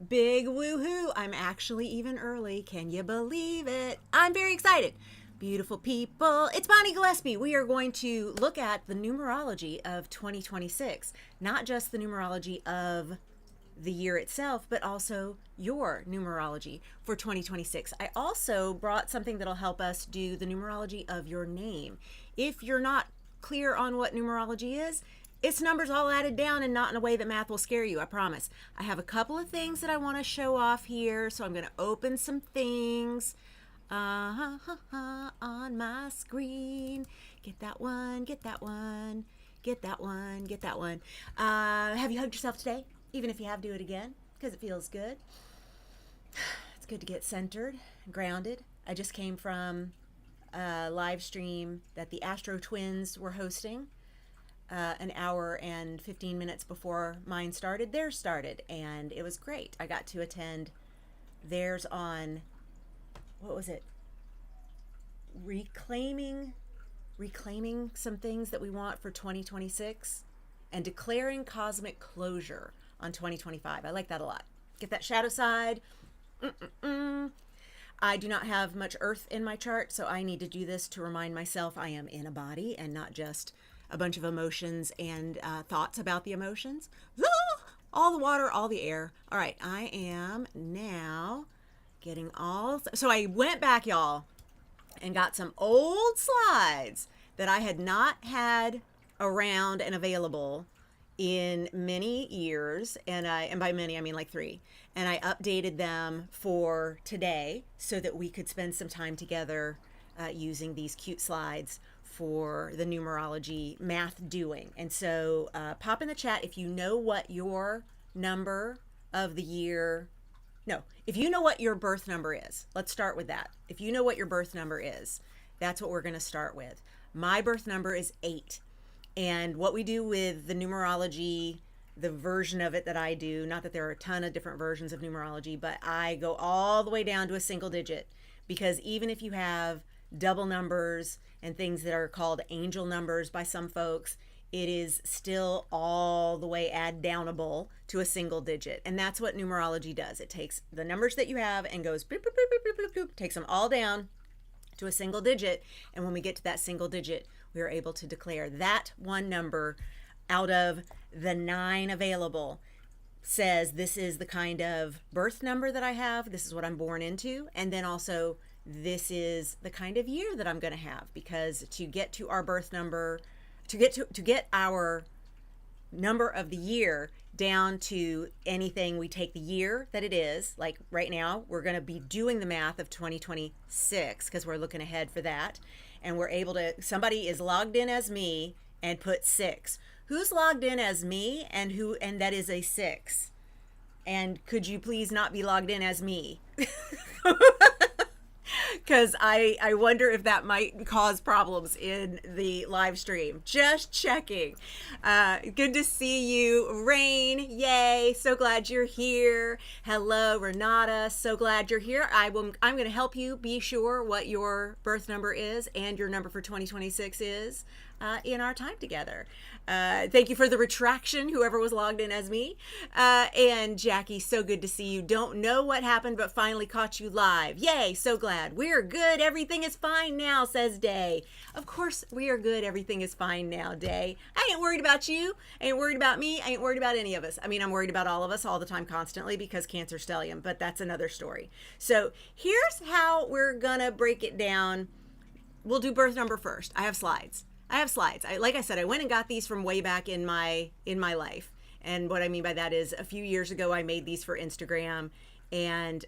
Big woohoo! I'm actually even early. Can you believe it? I'm very excited. Beautiful people, it's Bonnie Gillespie. We are going to look at the numerology of 2026, not just the numerology of the year itself, but also your numerology for 2026. I also brought something that'll help us do the numerology of your name. If you're not clear on what numerology is, it's numbers all added down and not in a way that math will scare you, I promise. I have a couple of things that I want to show off here, so I'm going to open some things on my screen. Get that one, get that one, get that one, get that one. Have you hugged yourself today? Even if you have, do it again, because it feels good. It's good to get centered, grounded. I just came from a live stream that the Astro Twins were hosting. An hour and 15 minutes before mine started, theirs started, and it was great. I got to attend theirs on, what was it? Reclaiming some things that we want for 2026 and declaring cosmic closure on 2025. I like that a lot. Get that shadow side. I do not have much earth in my chart, so I need to do this to remind myself I am in a body and not just a bunch of emotions and thoughts about the emotions. All the water, all the air. All right, I am now getting all... So I went back, y'all, and got some old slides that I had not had around and available in many years, and by many I mean like 3, and I updated them for today so that we could spend some time together using these cute slides for the numerology math doing. And so pop in the chat if you know what your number of the year, no, if you know what your birth number is. Let's start with that. If you know what your birth number is, that's what we're going to start with. My birth number is 8. And what we do with the numerology, the version of it that I do, not that there are a ton of different versions of numerology, but I go all the way down to a single digit, because even if you have double numbers and things that are called angel numbers by some folks, it is still all the way add downable to a single digit. And that's what numerology does. It takes the numbers that you have and goes bloop, bloop, bloop, bloop, bloop, bloop, takes them all down to a single digit. And when we get to that single digit, we are able to declare that one number out of the 9 available says this is the kind of birth number that I have. This is what I'm born into. And then also this is the kind of year that I'm going to have, because to get to our birth number, to get our number of the year down to anything, we take the year that it is. Like right now, we're going to be doing the math of 2026 because we're looking ahead for that. And we're able to, somebody is logged in as me and put 6. Who's logged in as me and that is a 6? And could you please not be logged in as me? Because I wonder if that might cause problems in the live stream. Just checking. Good to see you. Rain, yay. So glad you're here. Hello, Renata. So glad you're here. I'm going to help you be sure what your birth number is and your number for 2026 is in our time together. Thank you for the retraction, whoever was logged in as me. And Jackie, so good to see you. Don't know what happened, but finally caught you live. Yay, so glad. We're good. Everything is fine now, says Day. Of course, we are good. Everything is fine now, Day. I ain't worried about you. I ain't worried about me. I ain't worried about any of us. I mean, I'm worried about all of us all the time, constantly, because Cancer stellium, but that's another story. So here's how we're gonna break it down. We'll do birth number first. I have slides. Like I said, I went and got these from way back in my life. And what I mean by that is a few years ago, I made these for Instagram, and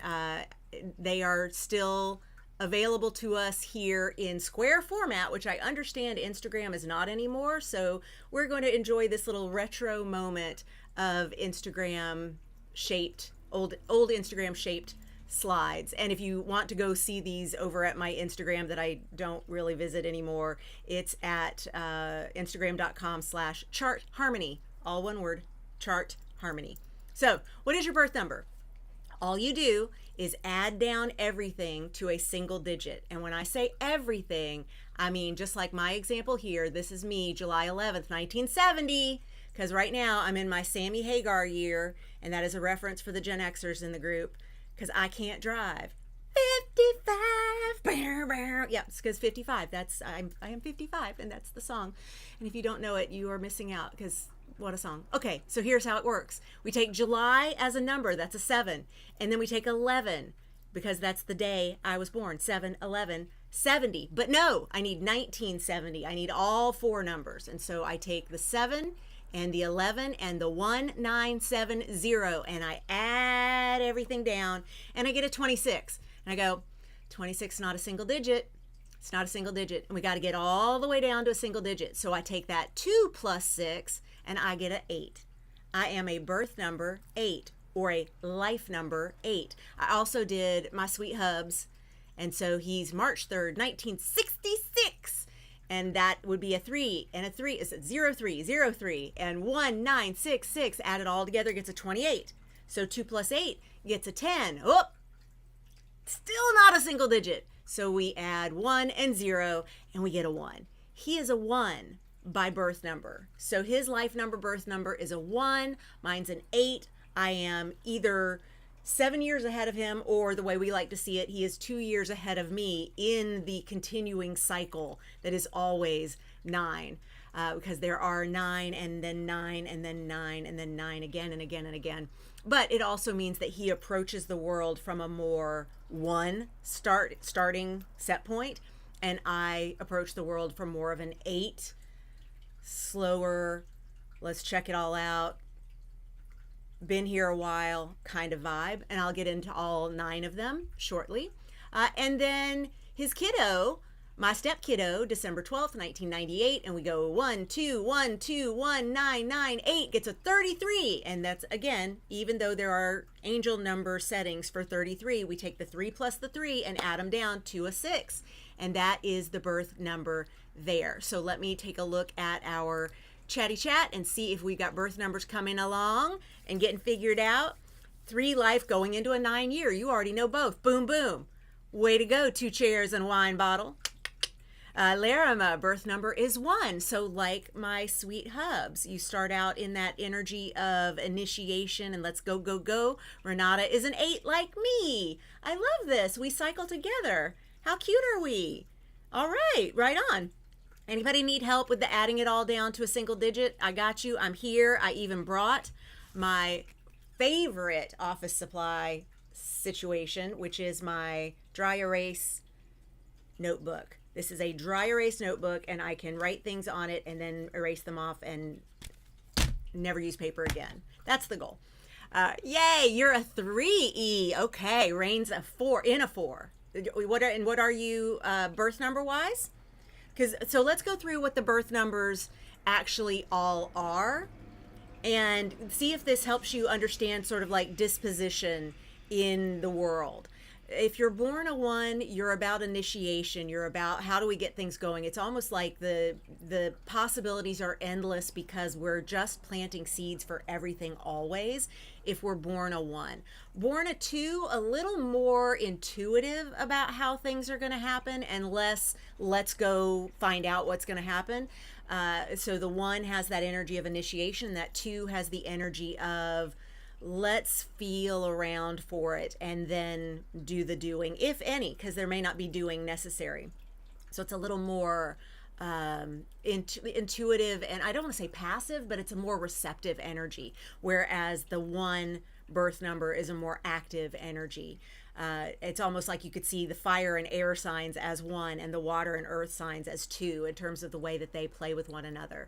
they are still available to us here in square format, which I understand Instagram is not anymore. So we're going to enjoy this little retro moment of Instagram shaped, old Instagram shaped slides. And if you want to go see these over at my Instagram that I don't really visit anymore, it's at instagram.com/chartharmony, all one word, chart harmony. So what is your birth number? All you do is add down everything to a single digit. And when I say everything, I mean, just like my example here, this is me, July 11th, 1970. because right now I'm in my Sammy Hagar year, and that is a reference for the Gen Xers in the group, because I can't drive. 55. Yeah, it's because 55. I am 55, and that's the song. And if you don't know it, you are missing out, because what a song. Okay, so here's how it works. We take July as a number, that's a 7, and then we take 11 because that's the day I was born. 7, 11, 70. But no, I need 1970. I need all 4 numbers. And so I take the 7 and the 11 and the 1970, and I add everything down, and I get a 26. And I go, 26 is not a single digit. It's not a single digit. And we got to get all the way down to a single digit. So I take that 2 plus 6, and I get an 8. I am a birth number 8, or a life number 8. I also did my sweet hubs, and so he's March 3rd, 1966. And that would be a 3, and a 3 is 0303, and 1966 added all together gets a 28. So 2 plus 8 gets a 10. Oh, still not a single digit. So we add 1 and 0, and we get a 1. He is a 1 by birth number. So his life number, birth number is a 1. Mine's an 8. I am either 7 years ahead of him, or the way we like to see it, he is 2 years ahead of me in the continuing cycle that is always 9. Because there are 9 and then 9 and then 9 and then 9 again and again and again. But it also means that he approaches the world from a more 1 starting set point, and I approach the world from more of an 8, slower, let's check it all out, been here a while kind of vibe. And I'll get into all 9 of them shortly. And then his kiddo, my step kiddo, December 12th, 1998, and we go 1, 2, 1, 2, 1, 9, 9, 8, gets a 33. And that's, again, even though there are angel number settings for 33, we take the 3 plus the 3 and add them down to a 6. And that is the birth number there. So let me take a look at our chatty chat and see if we got birth numbers coming along and getting figured out. 3 life going into a 9 year. You already know both. Boom, boom. Way to go, 2 chairs and a wine bottle. Larama, birth number is 1. So like my sweet hubs, you start out in that energy of initiation and let's go, go, go. Renata is an 8 like me. I love this. We cycle together. How cute are we? All right, right on. Anybody need help with the adding it all down to a single digit? I got you. I'm here. I even brought my favorite office supply situation, which is my dry erase notebook. This is a dry erase notebook, and I can write things on it and then erase them off and never use paper again. That's the goal. Yay, you're a 3E. Okay, Rain's a 4, in a 4. What are you birth number wise? So let's go through what the birth numbers actually all are and see if this helps you understand sort of like disposition in the world. If you're born a 1, you're about initiation. You're about how do we get things going. It's almost like the possibilities are endless because we're just planting seeds for everything always if we're born a 1. Born a 2, a little more intuitive about how things are going to happen and less let's go find out what's going to happen. So the 1 has that energy of initiation. That 2 has the energy of let's feel around for it and then do the doing, if any, because there may not be doing necessary. So it's a little more intuitive, and I don't want to say passive, but it's a more receptive energy, whereas the 1 birth number is a more active energy. It's almost like you could see the fire and air signs as 1 and the water and earth signs as 2 in terms of the way that they play with one another.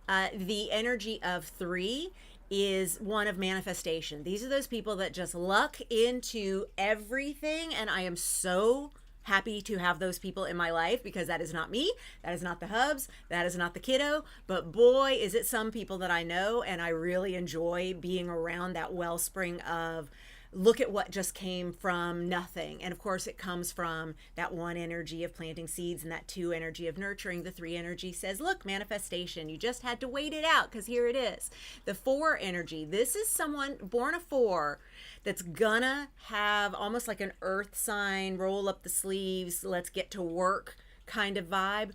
The energy of 3 is one of manifestation. These are those people that just luck into everything, and I am so happy to have those people in my life because that is not me, that is not the hubs, that is not the kiddo, but boy, is it some people that I know, and I really enjoy being around that wellspring of look at what just came from nothing. And of course it comes from that 1 energy of planting seeds and that 2 energy of nurturing. The 3 energy says, look, manifestation, you just had to wait it out because here it is. The 4 energy, this is someone born a 4 that's gonna have almost like an earth sign, roll up the sleeves, let's get to work kind of vibe.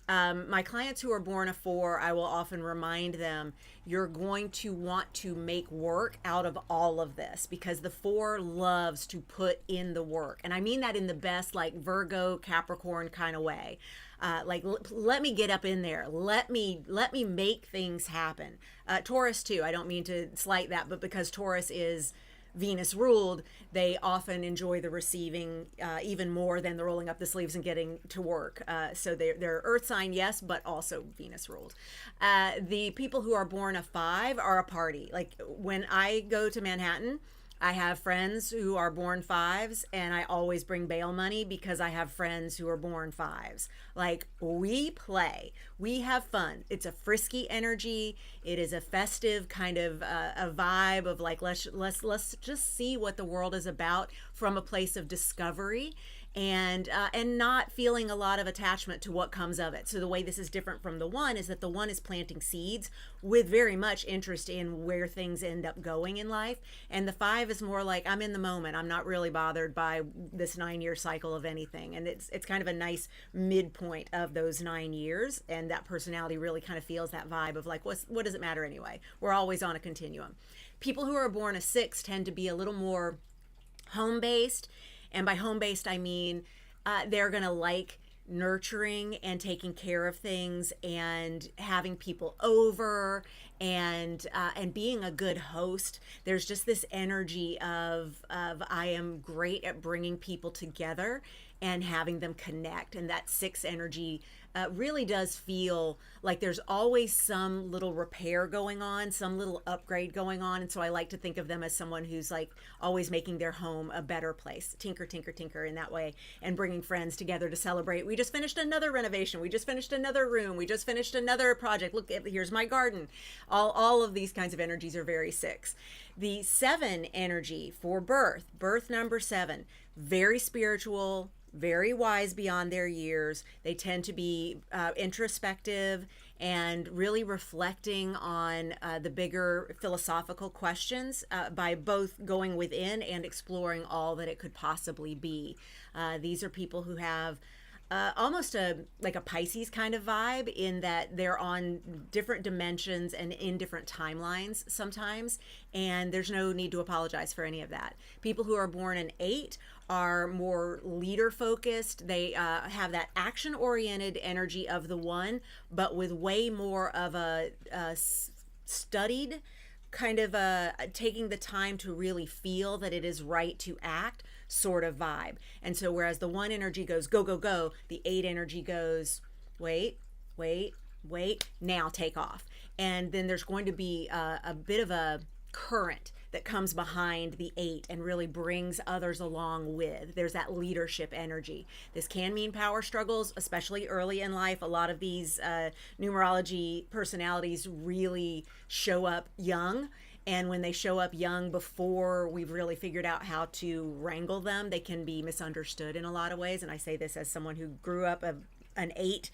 My clients who are born a 4, I will often remind them, you're going to want to make work out of all of this, because the 4 loves to put in the work. And I mean that in the best, like Virgo, Capricorn kind of way. Let me get up in there. Let me make things happen. Taurus too. I don't mean to slight that, but because Taurus is Venus ruled, they often enjoy the receiving even more than the rolling up the sleeves and getting to work. So they're earth sign, yes, but also Venus ruled. The people who are born a 5 are a party. Like when I go to Manhattan, I have friends who are born 5s, and I always bring bail money because I have friends who are born 5s. Like, we play, we have fun. It's a frisky energy. It is a festive kind of a vibe of like, let's just see what the world is about from a place of discovery, and not feeling a lot of attachment to what comes of it. So the way this is different from the 1 is that the 1 is planting seeds with very much interest in where things end up going in life, and the 5 is more like, I'm in the moment. I'm not really bothered by this 9-year cycle of anything, and it's kind of a nice midpoint of those 9 years, and that personality really kind of feels that vibe of like, what does it matter anyway? We're always on a continuum. People who are born a 6 tend to be a little more home-based. And by home-based, I mean they're going to like nurturing and taking care of things and having people over and being a good host. There's just this energy of I am great at bringing people together and having them connect. And that 6 energy really does feel like there's always some little repair going on, some little upgrade going on. And so I like to think of them as someone who's like always making their home a better place. Tinker, tinker, tinker in that way, and bringing friends together to celebrate. We just finished another renovation. We just finished another room. We just finished another project. Look, here's my garden. All of these kinds of energies are very 6. The 7 energy for birth number 7, very spiritual, very wise beyond their years. They tend to be introspective and really reflecting on the bigger philosophical questions by both going within and exploring all that it could possibly be. These are people who have almost like a Pisces kind of vibe, in that they're on different dimensions and in different timelines sometimes, and there's no need to apologize for any of that. People who are born in 8 are more leader focused. They have that action oriented energy of the 1, but with way more of a studied kind of taking the time to really feel that it is right to act sort of vibe. And so whereas the 1 energy goes go, go, go, the 8 energy goes wait, now take off. And then there's going to be a bit of a current that comes behind the 8 and really brings others along with. There's that leadership energy. This can mean power struggles, especially early in life. A lot of these numerology personalities really show up young. And when they show up young, before we've really figured out how to wrangle them, they can be misunderstood in a lot of ways. And I say this as someone who grew up an 8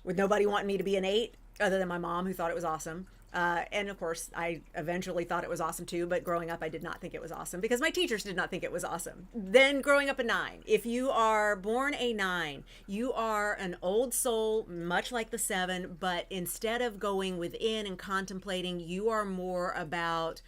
with nobody wanting me to be an 8 other than my mom, who thought it was awesome. And of course, I eventually thought it was awesome too, but growing up, I did not think it was awesome because my teachers did not think it was awesome. Then growing up a 9, if you are born a 9, you are an old soul, much like the 7, but instead of going within and contemplating, you are more about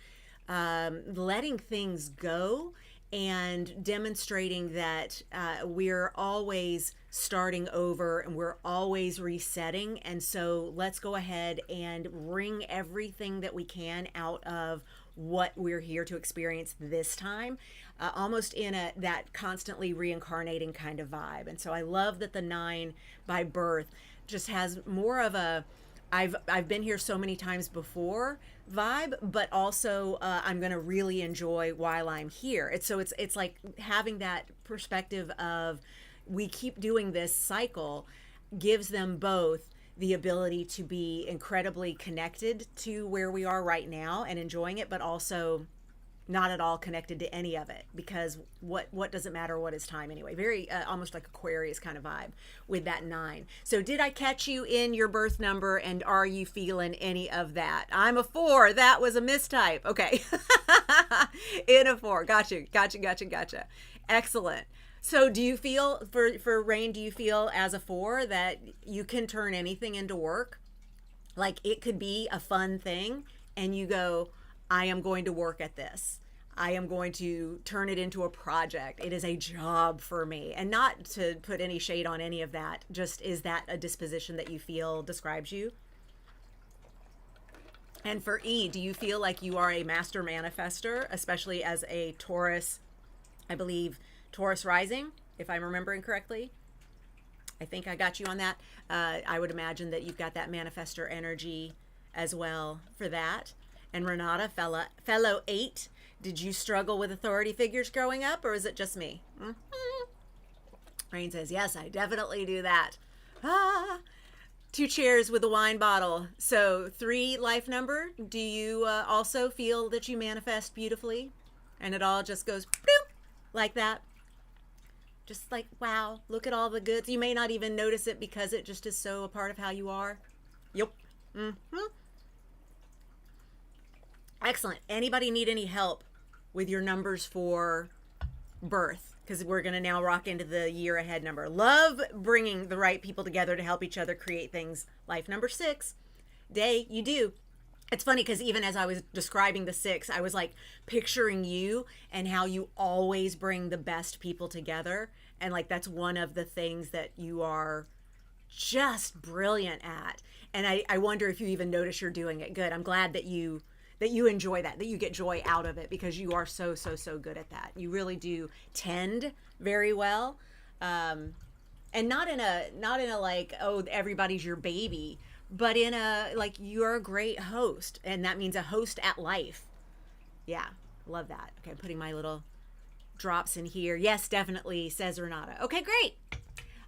letting things go and demonstrating that we're always starting over and we're always resetting. And so let's go ahead and wring everything that we can out of what we're here to experience this time, almost in that constantly reincarnating kind of vibe. And so I love that the 9 by birth just has more of a I've been here so many times before vibe, but also I'm going to really enjoy while I'm here. It's like having that perspective of we keep doing this cycle gives them both the ability to be incredibly connected to where we are right now and enjoying it, but also not at all connected to any of it, because what does it matter what is time anyway? Very almost like Aquarius kind of vibe with that 9. So did I catch you in your birth number, and are you feeling any of that? I'm a 4. That was a mistype. Okay. In a 4. Gotcha. Excellent. So do you feel, for Rain, do you feel as a 4 that you can turn anything into work? Like it could be a fun thing and you go, I am going to work at this. I am going to turn it into a project. It is a job for me. And not to put any shade on any of that, just is that a disposition that you feel describes you? And for E, do you feel like you are a master manifester, especially as a Taurus, I believe Taurus rising, if I'm remembering correctly? I think I got you on that. I would imagine that you've got that manifestor energy as well for that. And Renata, fellow 8, did you struggle with authority figures growing up, or is it just me? Mm-hmm. Rain says, yes, I definitely do that. 2 chairs with a wine bottle. So 3 life number. Do you also feel that you manifest beautifully? And it all just goes bloop, like that. Just like, wow, look at all the goods. You may not even notice it because it just is so a part of how you are. Yep. Mm-hmm. Excellent. Anybody need any help with your numbers for birth? Because we're going to now rock into the year ahead number. Love bringing the right people together to help each other create things. Life number 6. Day, you do. It's funny because even as I was describing the 6, I was like picturing you and how you always bring the best people together. And like that's one of the things that you are just brilliant at. And I wonder if you even notice you're doing it good. I'm glad that you enjoy that you get joy out of it, because you are so good at that. You really do tend very well. And not in a like, oh, everybody's your baby, but in a like, you're a great host, and that means a host at life. Yeah, love that. Okay, I'm putting my little drops in here. Yes, definitely, says Renata. Okay, great.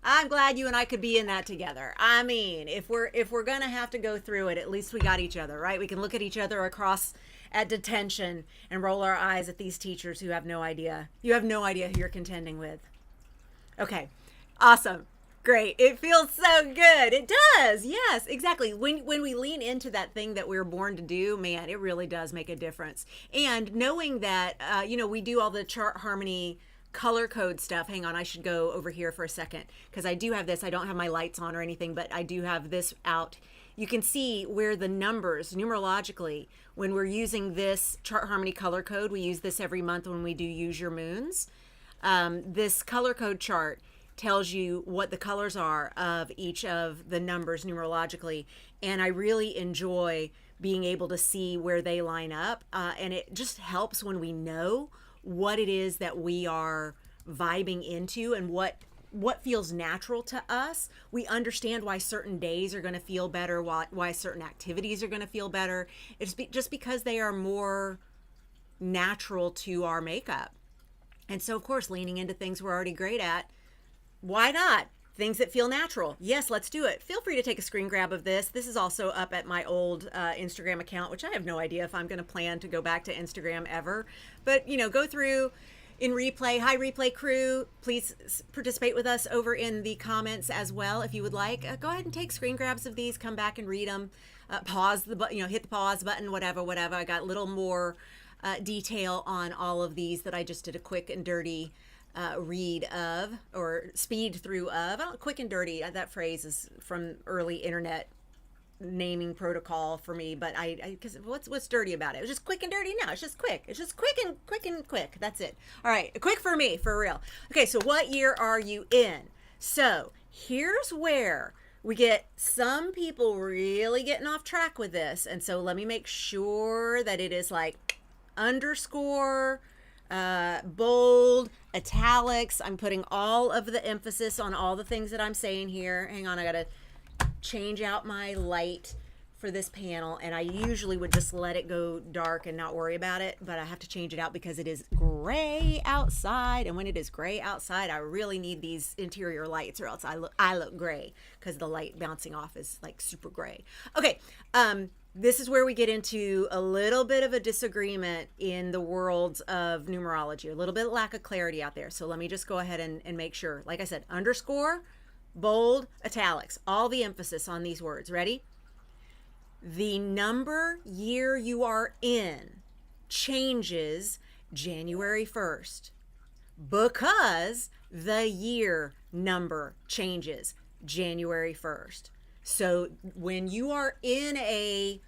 I'm glad you and I could be in that together. I mean, if we're gonna have to go through it, at least we got each other, right? We can look at each other across at detention and roll our eyes at these teachers who have no idea. You have no idea who you're contending with. Okay, awesome, great. It feels so good. It does. Yes, exactly. When we lean into that thing that we were born to do, man, it really does make a difference. And knowing that, we do all the chart harmony color code stuff. Hang on, I should go over here for a second because I do have this. I don't have my lights on or anything, but I do have this out. You can see where the numbers numerologically, when we're using this chart harmony color code, we use this every month when we do use your moons. This color code chart tells you what the colors are of each of the numbers numerologically, and I really enjoy being able to see where they line up, and it just helps when we know what it is that we are vibing into and what feels natural to us. We understand why certain days are going to feel better, why certain activities are going to feel better. It's just because they are more natural to our makeup. And so, of course, leaning into things we're already great at, why not? Things that feel natural. Yes, let's do it. Feel free to take a screen grab of this. This is also up at my old Instagram account, which I have no idea if I'm going to plan to go back to Instagram ever. But, go through in replay. Hi, replay crew. Please participate with us over in the comments as well if you would like. Go ahead and take screen grabs of these. Come back and read them. Pause the button, hit the pause button, whatever. I got a little more detail on all of these that I just did a quick and dirty read of, or speed through of. Quick and dirty, that phrase is from early internet naming protocol for me, but because what's dirty about it? It was just quick and dirty. Now it's just quick. It's just quick and quick. That's it. All right, quick for me, for real. Okay, so what year are you in? So here's where we get some people really getting off track with this, and so let me make sure that it is like underscore, bold, italics. I'm putting all of the emphasis on all the things that I'm saying here. Hang on, I gotta change out my light for this panel, and I usually would just let it go dark and not worry about it, but I have to change it out because it is gray outside, and when it is gray outside, I really need these interior lights, or else I look gray because the light bouncing off is like super gray. Okay, this is where we get into a little bit of a disagreement in the worlds of numerology, a little bit of lack of clarity out there. So let me just go ahead and make sure. Like I said, underscore, bold, italics, all the emphasis on these words. Ready? The number year you are in changes January 1st. Because the year number changes January 1st. So when you are in a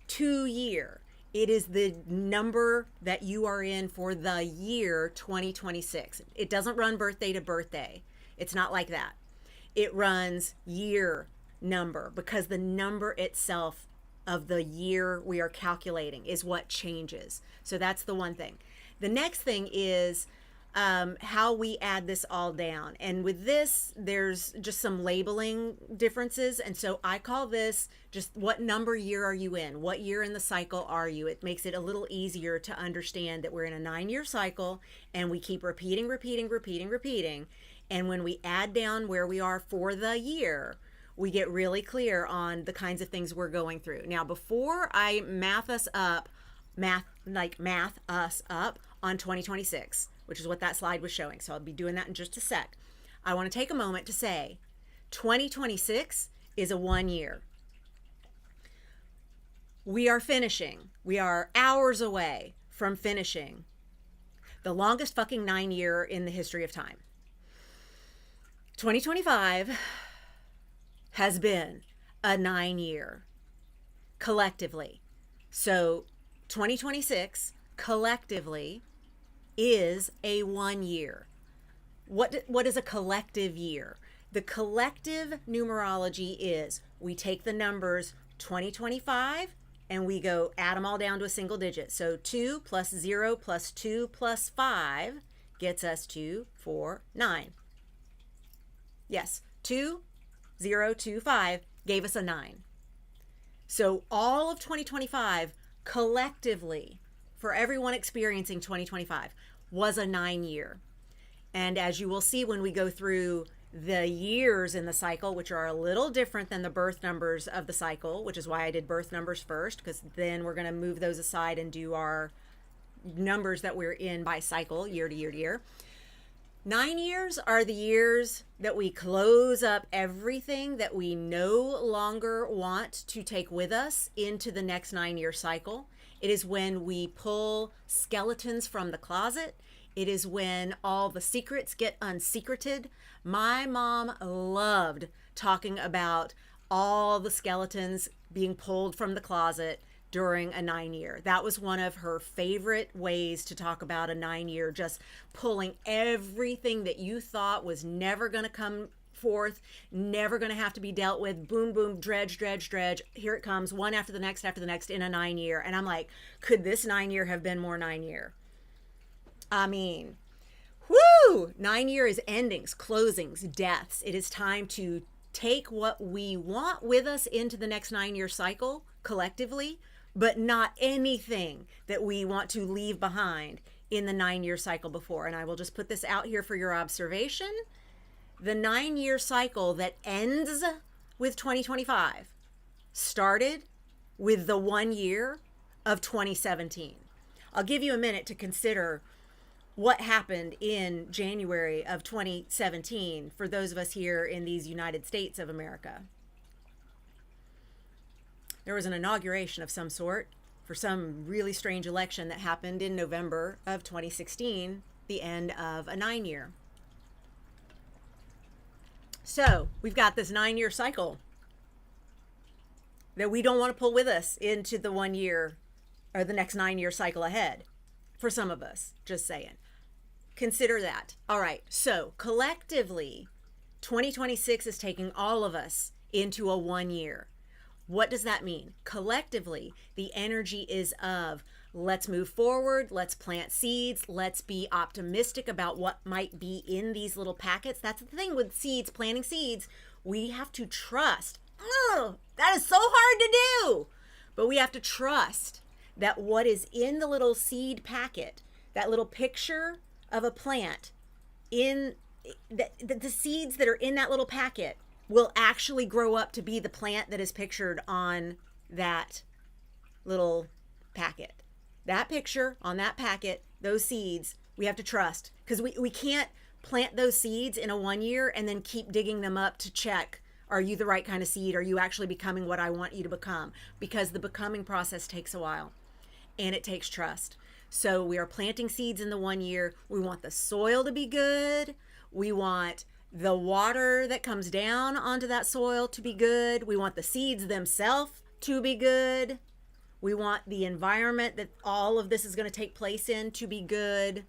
2-year, it is the number that you are in for the year 2026. It doesn't run birthday to birthday. It's not like that. It runs year number, because the number itself of the year we are calculating is what changes. So that's the one thing. The next thing is how we add this all down. And with this, there's just some labeling differences. And so I call this just, what number year are you in? What year in the cycle are you? It makes it a little easier to understand that we're in a 9-year cycle and we keep repeating. And when we add down where we are for the year, we get really clear on the kinds of things we're going through. Now, before I math us up on 2026, which is what that slide was showing, so I'll be doing that in just a sec, I want to take a moment to say 2026 is a 1 year. We are hours away from finishing the longest fucking 9-year in the history of time. 2025 has been a 9-year collectively. So 2026 collectively is a 1 year. What is a collective year? The collective numerology is, we take the numbers 2025 and we go add them all down to a single digit. So 2 plus 0 plus 2 plus 5 gets us to 4, 9. Yes, 2, 0, 2, 5 gave us a 9. So all of 2025 collectively, for everyone experiencing 2025, was a 9-year. And as you will see when we go through the years in the cycle, which are a little different than the birth numbers of the cycle, which is why I did birth numbers first, because then we're going to move those aside and do our numbers that we're in by cycle, year to year to year. 9 years are the years that we close up everything that we no longer want to take with us into the next 9-year cycle. It is when we pull skeletons from the closet. It is when all the secrets get unsecreted. My mom loved talking about all the skeletons being pulled from the closet during a 9-year. That was one of her favorite ways to talk about a 9-year, just pulling everything that you thought was never going to come forth, never going to have to be dealt with. Boom, boom, dredge. Here it comes, one after the next in a 9-year. And I'm like, could this 9-year have been more 9-year? I mean, whoo! 9-year is endings, closings, deaths. It is time to take what we want with us into the next 9-year cycle collectively, but not anything that we want to leave behind in the 9-year cycle before. And I will just put this out here for your observation. The 9-year cycle that ends with 2025 started with the 1 year of 2017. I'll give you a minute to consider what happened in January of 2017 for those of us here in these United States of America. There was an inauguration of some sort for some really strange election that happened in November of 2016, the end of a 9-year. So we've got this 9-year cycle that we don't want to pull with us into the 1 year or the next 9-year cycle ahead. For some of us, just saying. Consider that. All right, so collectively, 2026 is taking all of us into a 1 year. What does that mean? Collectively, the energy is of, let's move forward, let's plant seeds, let's be optimistic about what might be in these little packets. That's the thing with seeds, planting seeds. We have to trust. That is so hard to do. But we have to trust that what is in the little seed packet, that little picture of a plant, in the seeds that are in that little packet will actually grow up to be the plant that is pictured on that little packet. That picture on that packet, those seeds, we have to trust, because we can't plant those seeds in a 1 year and then keep digging them up to check, are you the right kind of seed? Are you actually becoming what I want you to become? Because the becoming process takes a while and it takes trust. So we are planting seeds in the 1 year. We want the soil to be good. We want the water that comes down onto that soil to be good. We want the seeds themselves to be good. We want the environment that all of this is going to take place in to be good.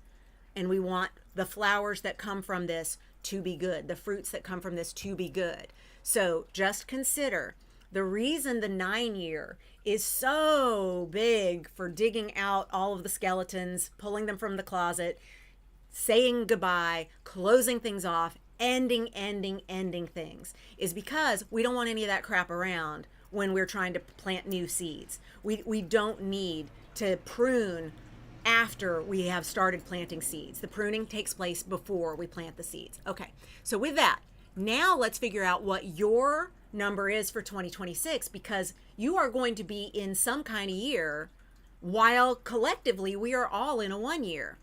And we want the flowers that come from this to be good, the fruits that come from this to be good. So just consider the reason the 9 year is so big for digging out all of the skeletons, pulling them from the closet, saying goodbye, closing things off, ending things, is because we don't want any of that crap around when we're trying to plant new seeds. We don't need to prune after we have started planting seeds. The pruning takes place before we plant the seeds. Okay, so with that, now let's figure out what your number is for 2026, because you are going to be in some kind of year while collectively we are all in a 1 year.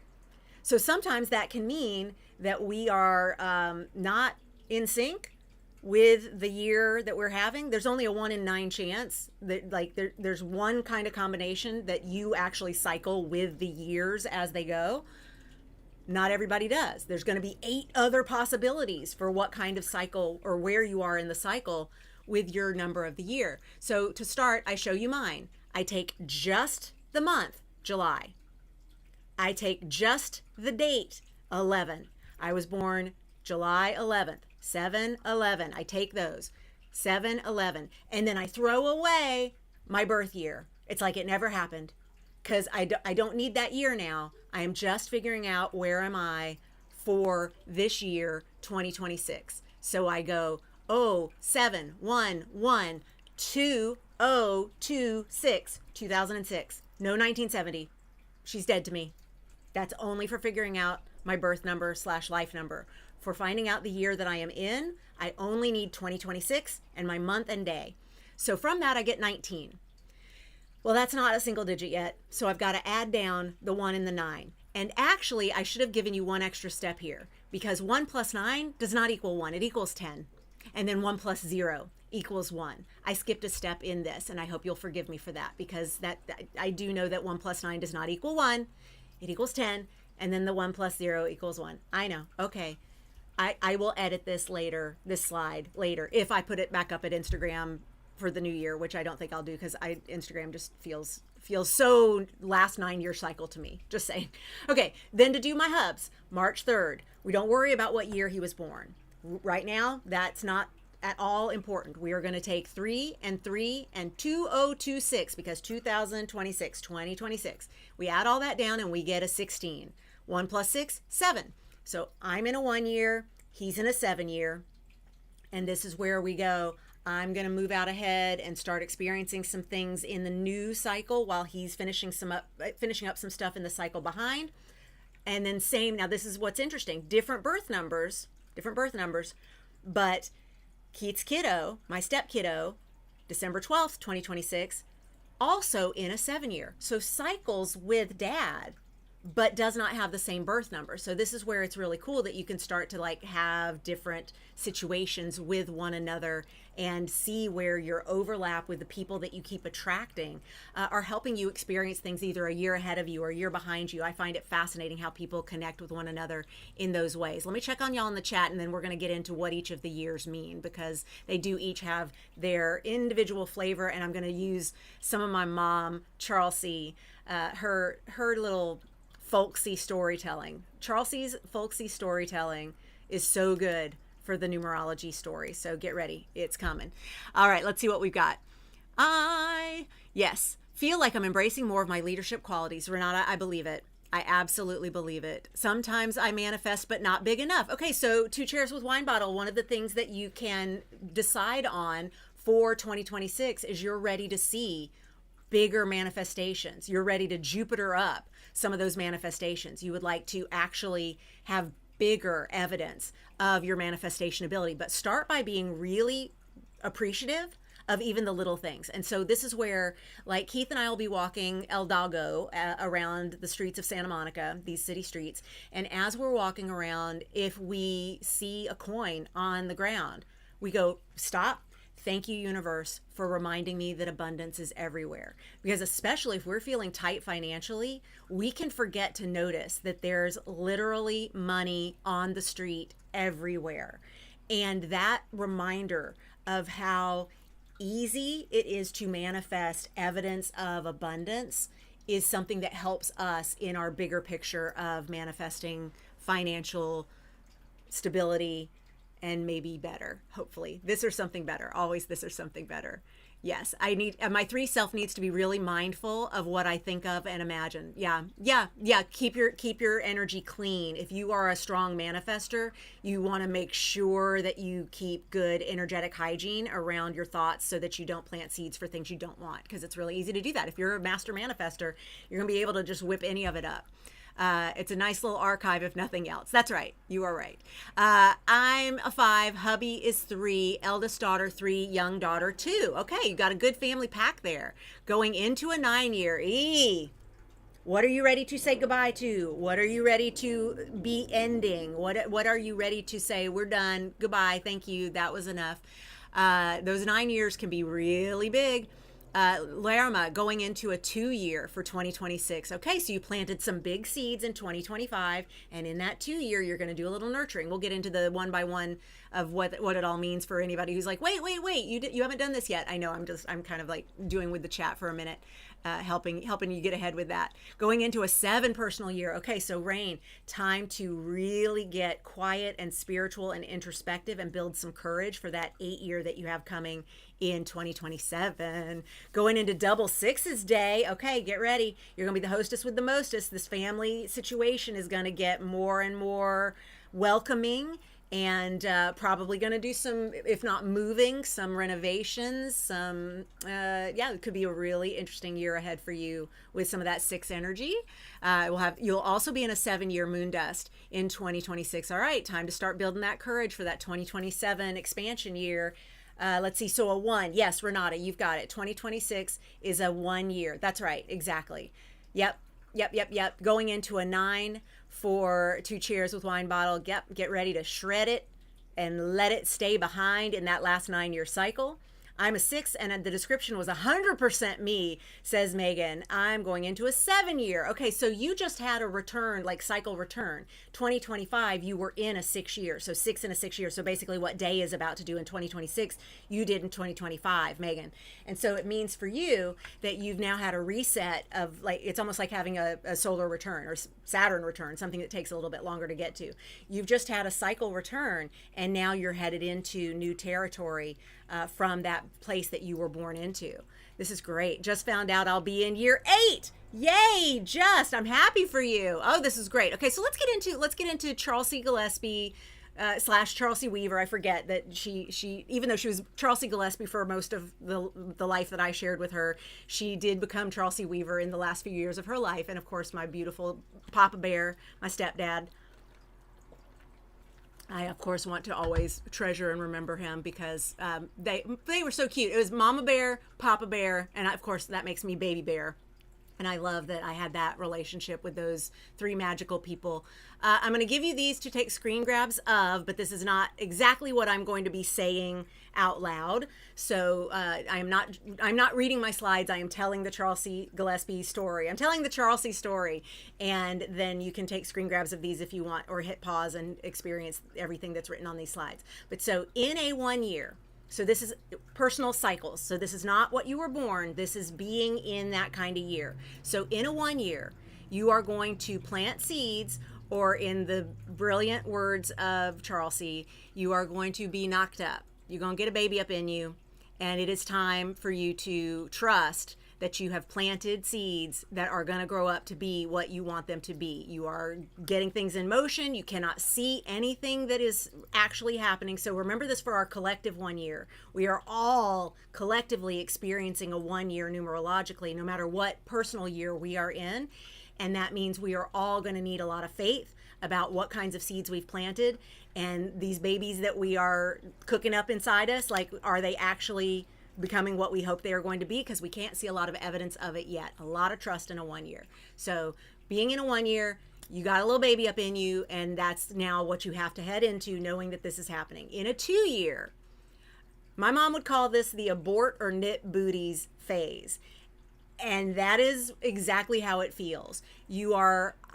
So sometimes that can mean that we are not in sync with the year that we're having. There's only a 1 in 9 chance that there's one kind of combination that you actually cycle with the years as they go. Not everybody does. There's going to be 8 other possibilities for what kind of cycle or where you are in the cycle with your number of the year. So to start, I show you mine. I take just the month, July. I take just the date, 11. I was born July 11th, 7/11. I take those, 7/11. And then I throw away my birth year. It's like it never happened, because I don't need that year now. I am just figuring out where am I for this year, 2026. So I go, 07/11/2026, 2006. No 1970. She's dead to me. That's only for figuring out my birth number / life number. For finding out the year that I am in, I only need 2026 and my month and day. So from that, I get 19. Well, that's not a single digit yet, so I've got to add down the 1 and the 9. And actually, I should have given you one extra step here, because 1 plus 9 does not equal 1. It equals 10. And then 1 plus 0 equals 1. I skipped a step in this, and I hope you'll forgive me for that, because that I do know that 1 plus 9 does not equal 1. It equals 10, and then the 1 plus 0 equals 1. I know. Okay. I will edit this later, this slide later, if I put it back up at Instagram for the new year, which I don't think I'll do, because Instagram just feels so last 9 year cycle to me. Just saying. Okay, then to do my hubs, March 3rd. We don't worry about what year he was born. Right now, that's not at all important. We are going to take 3 and 3 and 2026, because 2026. We add all that down and we get a 16. 1 plus 6, 7. So I'm in a 1 year, he's in a 7 year, and this is where we go. I'm going to move out ahead and start experiencing some things in the new cycle while he's finishing up some stuff in the cycle behind. And then same, now this is what's interesting, different birth numbers, but Keith's kiddo, my step kiddo, December 12th, 2026, also in a 7 year. So cycles with dad, but does not have the same birth number. So this is where it's really cool that you can start to have different situations with one another and see where your overlap with the people that you keep attracting are helping you experience things either a year ahead of you or a year behind you. I find it fascinating how people connect with one another in those ways. Let me check on y'all in the chat, and then we're going to get into what each of the years mean, because they do each have their individual flavor. And I'm going to use some of my mom, Charlesy, her little folksy storytelling. Charles's folksy storytelling is so good for the numerology story. So get ready. It's coming. All right, let's see what we've got. Yes, feel like I'm embracing more of my leadership qualities. Renata, I believe it. I absolutely believe it. Sometimes I manifest, but not big enough. Okay, so 2 chairs with wine bottle. One of the things that you can decide on for 2026 is you're ready to see bigger manifestations. You're ready to Jupiter up some of those manifestations. You would like to actually have bigger evidence of your manifestation ability, but start by being really appreciative of even the little things. And so this is where, like, Keith and I will be walking El Dago around the streets of Santa Monica, these city streets. And as we're walking around, if we see a coin on the ground, we go, stop, Thank you, universe, for reminding me that abundance is everywhere. Because especially if we're feeling tight financially, we can forget to notice that there's literally money on the street everywhere. And that reminder of how easy it is to manifest evidence of abundance is something that helps us in our bigger picture of manifesting financial stability and maybe better, hopefully this or something better, always this or something better. Yes, I need, my 3 self needs to be really mindful of what I think of and imagine. Yeah. Keep your energy clean. If you are a strong manifester, you want to make sure that you keep good energetic hygiene around your thoughts so that you don't plant seeds for things you don't want, because it's really easy to do that. If you're a master manifester, you're gonna be able to just whip any of it up. It's a nice little archive, if nothing else. That's right. You are right. I'm a 5. Hubby is 3. Eldest daughter 3. Young daughter 2. Okay, you got a good family pack there. Going into a 9-year. What are you ready to say goodbye to? What are you ready to be ending? What are you ready to say? We're done. Goodbye. Thank you. That was enough. Those 9 years can be really big. Lerma going into a 2-year for 2026. Okay, so you planted some big seeds in 2025, and in that 2-year, you're going to do a little nurturing. We'll get into the one by one of what it all means for anybody who's like, wait, you haven't done this yet. I know, I'm kind of like doing with the chat for a minute, helping you get ahead with that. Going into a 7 personal year. Okay, so Rain, time to really get quiet and spiritual and introspective and build some courage for that 8-year that you have coming in 2027. Going into double 6's day. Okay, get ready. You're gonna be the hostess with the mostest. This family situation is gonna get more and more welcoming, and probably gonna do some, if not moving, some renovations, some it could be a really interesting year ahead for you with some of that 6 energy. You'll also be in a 7-year moon dust in 2026. All right, time to start building that courage for that 2027 expansion year. Let's see. So a 1. Yes, Renata, you've got it. 2026 is a 1 year. That's right. Exactly. Yep. Going into a 9 for 2 cheers with wine bottle. Yep. Get ready to shred it and let it stay behind in that last 9-year cycle. I'm a 6, and the description was 100% me, says Megan. I'm going into a 7-year. Okay, so you just had a return, like cycle return. 2025, you were in a 6-year. So 6 in a 6-year. So basically what Day is about to do in 2026, you did in 2025, Megan. And so it means for you that you've now had a reset of, like, it's almost like having a solar return or Saturn return, something that takes a little bit longer to get to. You've just had a cycle return, and now you're headed into new territory from that place that you were born into. This is great. Just found out I'll be in year 8. Yay! I'm happy for you. Oh, this is great. Okay, so let's get into Charles C. Gillespie / Charles C. Weaver. I forget that she even though she was Charles C. Gillespie for most of the life that I shared with her, she did become Charles C. Weaver in the last few years of her life. And of course, my beautiful Papa Bear, my stepdad, I, of course, want to always treasure and remember him because they were so cute. It was Mama Bear, Papa Bear, and of course, that makes me Baby Bear. And I love that I had that relationship with those 3 magical people. I'm going to give you these to take screen grabs of, but this is not exactly what I'm going to be saying out loud. So I'm not reading my slides. I am telling the Charles C. Gillespie story. I'm telling the Charles C. story. And then you can take screen grabs of these if you want, or hit pause and experience everything that's written on these slides. But so in a 1 year, so this is personal cycles. So this is not what you were born. This is being in that kind of year. So in a 1 year, you are going to plant seeds, or in the brilliant words of Charles C., you are going to be knocked up. You're going to get a baby up in you, and it is time for you to trust that you have planted seeds that are going to grow up to be what you want them to be. You are getting things in motion. You cannot see anything that is actually happening. So remember this for our collective 1 year. We are all collectively experiencing a 1 year numerologically, no matter what personal year we are in. And that means we are all going to need a lot of faith about what kinds of seeds we've planted. And these babies that we are cooking up inside us, like, are they actually becoming what we hope they are going to be? Because we can't see a lot of evidence of it yet. A lot of trust in a 1 year. So being in a 1 year, you got a little baby up in you, and that's now what you have to head into, knowing that this is happening. In a 2 year, My mom would call this the abort or knit booties phase. And that is exactly how it feels.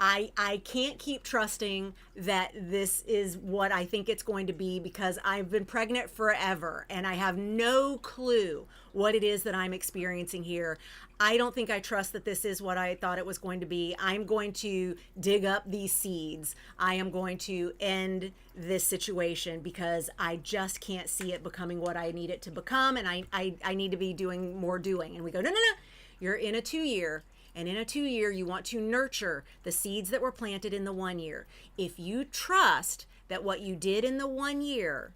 I can't keep trusting that this is what I think it's going to be, because I've been pregnant forever and I have no clue what it is that I'm experiencing here. I don't think I trust that this is what I thought it was going to be. I'm going to dig up these seeds. I am going to end this situation because I just can't see it becoming what I need it to become. And I need to be doing more doing. And we go, no, no, no. You're in a 2-year, and in a 2-year, you want to nurture the seeds that were planted in the 1 year. If you trust that what you did in the 1 year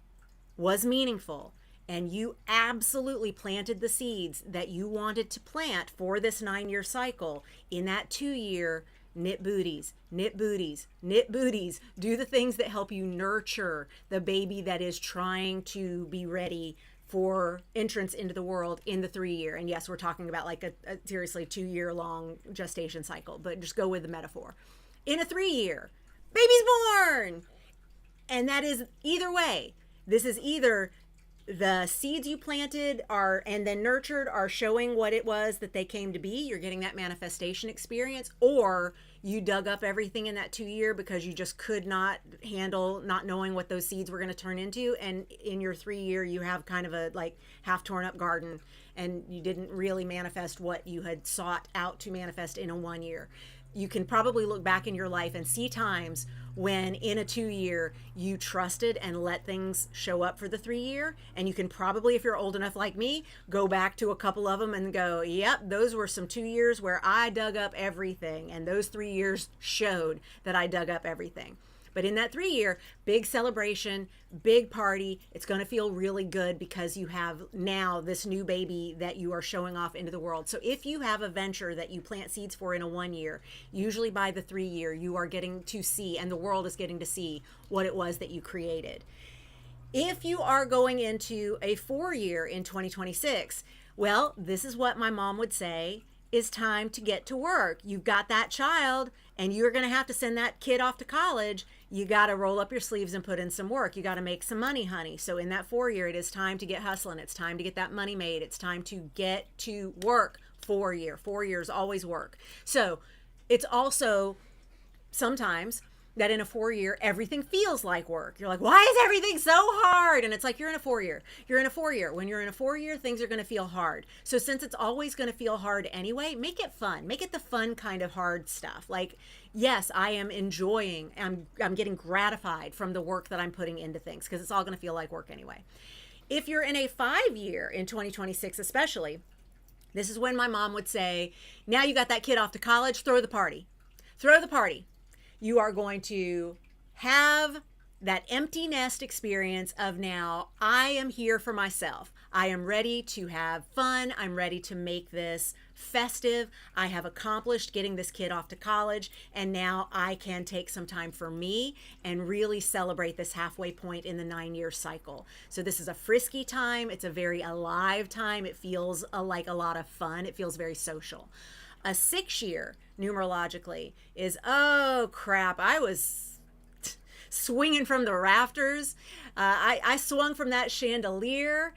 was meaningful, and you absolutely planted the seeds that you wanted to plant for this 9-year cycle, in that 2-year, knit booties, knit booties, knit booties. Do the things that help you nurture the baby that is trying to be ready for entrance into the world in the 3-year. And yes, we're talking about like a seriously 2-year long gestation cycle, but just go with the metaphor. In a 3-year, baby's born. And that is either way. This is either the seeds you planted are and then nurtured are showing what it was that they came to be. You're getting that manifestation experience, or you dug up everything in that 2-year because you just could not handle not knowing what those seeds were going to turn into. And in your 3-year, you have kind of a like half torn up garden, and you didn't really manifest what you had sought out to manifest in a 1 year. You can probably look back in your life and see times when in a 2-year you trusted and let things show up for the 3-year. And you can probably, if you're old enough like me, go back to a couple of them and go, yep, those were some 2 years where I dug up everything. And those 3 years showed that I dug up everything. But in that 3-year, big celebration, big party, it's going to feel really good because you have now this new baby that you are showing off into the world. So if you have a venture that you plant seeds for in a 1 year, usually by the 3-year, you are getting to see, and the world is getting to see, what it was that you created. If you are going into a 4-year in 2026, well, this is what my mom would say is time to get to work. You've got that child and you're going to have to send that kid off to college. You got to roll up your sleeves and put in some work. You got to make some money, honey. So in that 4-year, it is time to get hustling. It's time to get that money made. It's time to get to work. 4-year. 4 years always work. So it's also sometimes that in a 4-year, everything feels like work. You're like, why is everything so hard? And it's like, you're in a 4-year. You're in a 4-year. When you're in a 4-year, things are going to feel hard. So since it's always going to feel hard anyway, make it fun. Make it the fun kind of hard stuff. Like, yes, I am enjoying, I'm getting gratified from the work that I'm putting into things because it's all going to feel like work anyway. If you're in a 5-year in 2026 especially, this is when my mom would say, now you got that kid off to college, throw the party. Throw the party. You are going to have that empty nest experience of now, I am here for myself. I am ready to have fun. I'm ready to make this festive. I have accomplished getting this kid off to college, and now I can take some time for me and really celebrate this halfway point in the 9-year cycle. So this is a frisky time. It's a very alive time. It feels like a lot of fun. It feels very social. A 6-year numerologically is, oh crap, I was swinging from the rafters. I swung from that chandelier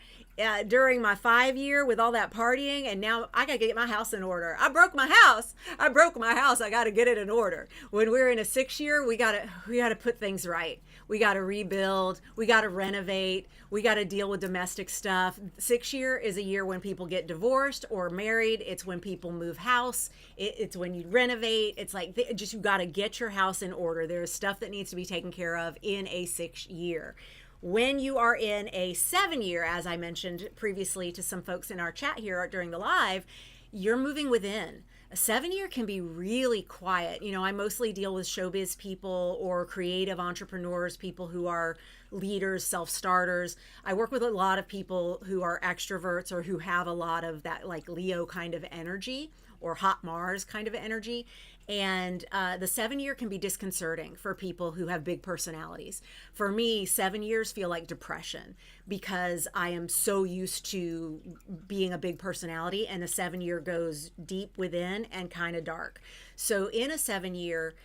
during my 5-year with all that partying, and now I got to get my house in order. I broke my house. I got to get it in order. When we're in a 6-year, we got to put things right. We got to rebuild. We got to renovate. We got to deal with domestic stuff. 6-year is a year when people get divorced or married. It's when people move house. It's when you renovate. It's like just you got to get your house in order. There's stuff that needs to be taken care of in a 6-year. When you are in a 7-year, as I mentioned previously to some folks in our chat here during the live, you're moving within. A 7-year can be really quiet. You know, I mostly deal with showbiz people or creative entrepreneurs, people who are leaders, self-starters. I work with a lot of people who are extroverts or who have a lot of that like Leo kind of energy or hot Mars kind of energy. And the 7-year can be disconcerting for people who have big personalities. For me, 7 years feel like depression because I am so used to being a big personality, and the 7-year goes deep within and kind of dark. So in a 7-year,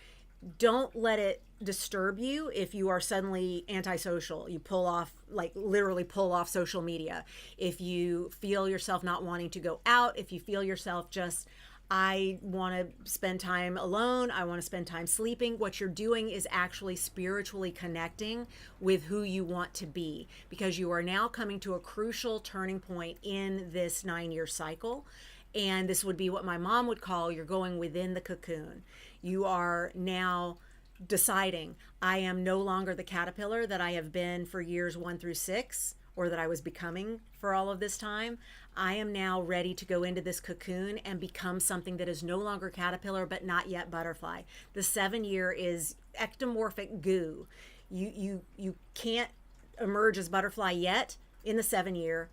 don't let it disturb you if you are suddenly antisocial. You pull off, like literally pull off social media. If you feel yourself not wanting to go out, if you feel yourself just, I want to spend time alone, I want to spend time sleeping, what you're doing is actually spiritually connecting with who you want to be, because you are now coming to a crucial turning point in this 9-year cycle. And this would be what my mom would call, you're going within the cocoon. You are now deciding, I am no longer the caterpillar that I have been for years 1 through 6, or that I was becoming for all of this time. I am now ready to go into this cocoon and become something that is no longer caterpillar, but not yet butterfly. The 7-year is ectomorphic goo. You can't emerge as butterfly yet in the 7-year,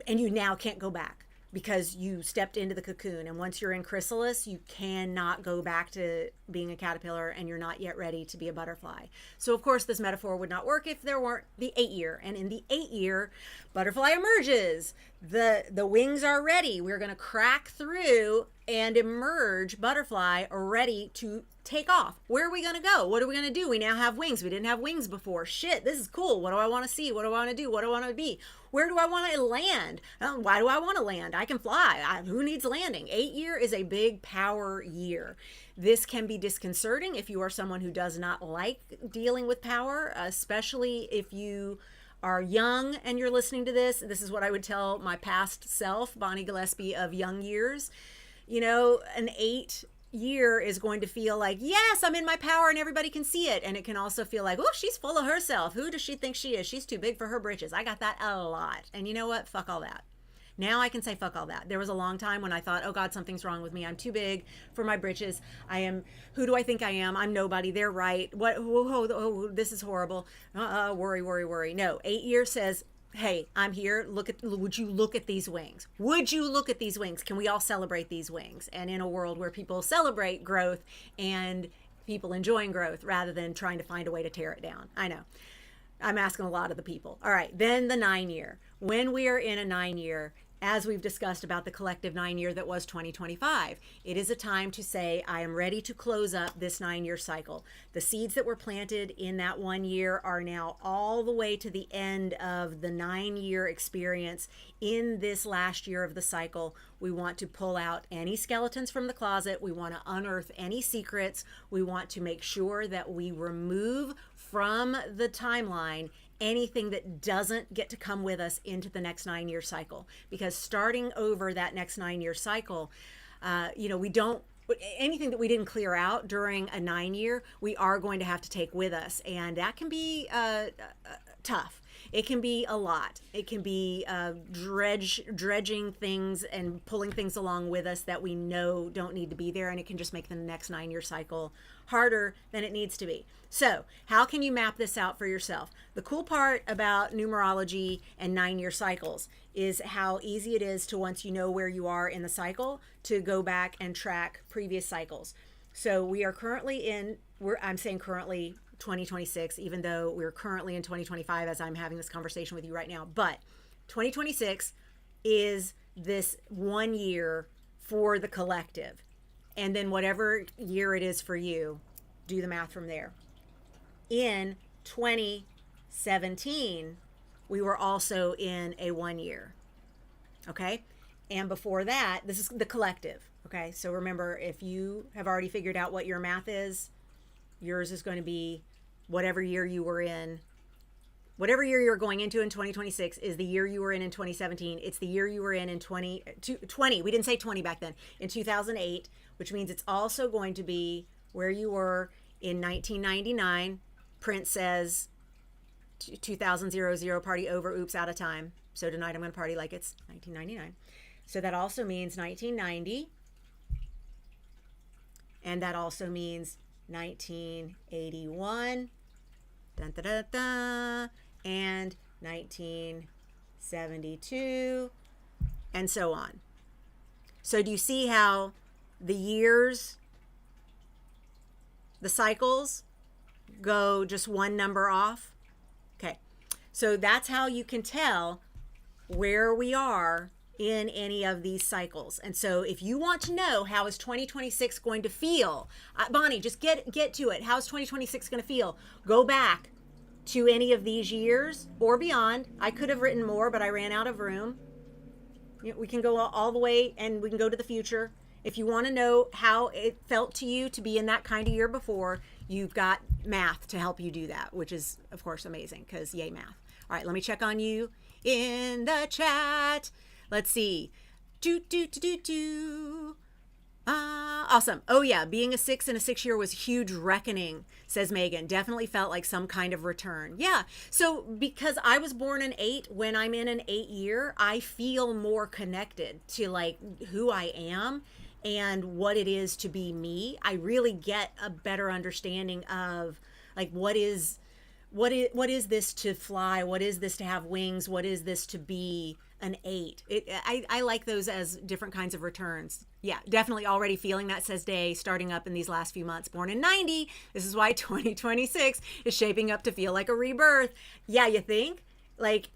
and you now can't go back, because you stepped into the cocoon. And once you're in chrysalis, you cannot go back to being a caterpillar, and you're not yet ready to be a butterfly. So of course this metaphor would not work if there weren't the 8-year. And in the 8-year, butterfly emerges. The wings are ready. We're going to crack through and emerge butterfly, ready to take off. Where are we going to go? What are we going to do? We now have wings. We didn't have wings before. Shit, this is cool. What do I want to see? What do I want to do? What do I want to be? Where do I want to land? Why do I want to land? I can fly. Who needs landing? 8-year is a big power year. This can be disconcerting if you are someone who does not like dealing with power, especially if you are young and you're listening to this. This is what I would tell my past self, Bonnie Gillespie of young years. You know, an 8-year is going to feel like, yes, I'm in my power and everybody can see it. And it can also feel like, oh, she's full of herself. Who does she think she is? She's too big for her britches. I got that a lot. And you know what? Fuck all that. Now I can say fuck all that. There was a long time when I thought, oh God, something's wrong with me. I'm too big for my britches. Who do I think I am? I'm nobody. They're right. This is horrible. Worry. No, 8-year says, hey, I'm here. Would you look at these wings? Would you look at these wings? Can we all celebrate these wings? And in a world where people celebrate growth and people enjoying growth rather than trying to find a way to tear it down. I know. I'm asking a lot of the people. All right, then the 9-year. When we are in a 9-year, as we've discussed about the collective 9-year that was 2025, it is a time to say, I am ready to close up this 9-year cycle. The seeds that were planted in that 1 year are now all the way to the end of the 9-year experience. In this last year of the cycle, we want to pull out any skeletons from the closet. We want to unearth any secrets. We want to make sure that we remove from the timeline anything that doesn't get to come with us into the next 9-year cycle. Because starting over that next 9-year cycle, we don't, anything that we didn't clear out during a 9-year, we are going to have to take with us. And that can be tough. It can be a lot. It can be dredging things and pulling things along with us that we know don't need to be there, and it can just make the next 9-year cycle harder than it needs to be. So how can you map this out for yourself? The cool part about numerology and 9-year cycles is how easy it is to, once you know where you are in the cycle, to go back and track previous cycles. So we are currently I'm saying currently 2026, even though we're currently in 2025 as I'm having this conversation with you right now. But 2026 is this 1 year for the collective. And then whatever year it is for you, do the math from there. In 2017, we were also in a 1 year. Okay? And before that, this is the collective. Okay? So remember, if you have already figured out what your math is, yours is going to be whatever year you were in. Whatever year you're going into in 2026 is the year you were in 2017. It's the year you were in 20. We didn't say 20 back then. In 2008, which means it's also going to be where you were in 1999. Prince says 2000 party over, oops, out of time. So tonight I'm going to party like it's 1999. So that also means 1990. And that also means 1981, dun, dun, dun, dun, and 1972, and so on. So do you see how the years, the cycles, go just one number off? Okay, so that's how you can tell where we are in any of these cycles. And so if you want to know how is 2026 going to feel, Bonnie, just get to it. How's 2026 going to feel? Go back to any of these years or beyond. I could have written more, but I ran out of room. We can go all the way, and we can go to the future. If you want to know how it felt to you to be in that kind of year before, you've got math to help you do that, which is, of course, amazing because yay, math. All right, let me check on you in the chat. Let's see. Awesome. Oh yeah, being a 6 in a 6 year was a huge reckoning, says Megan. Definitely felt like some kind of return. Yeah. So because I was born in 8, when I'm in an 8 year, I feel more connected to like who I am and what it is to be me. I really get a better understanding of like what is this to fly? What is this to have wings? What is this to be an 8? I like those as different kinds of returns. Yeah, definitely already feeling that, says Day, starting up in these last few months. Born in 90. This is why 2026 is shaping up to feel like a rebirth. Yeah, you think? Like,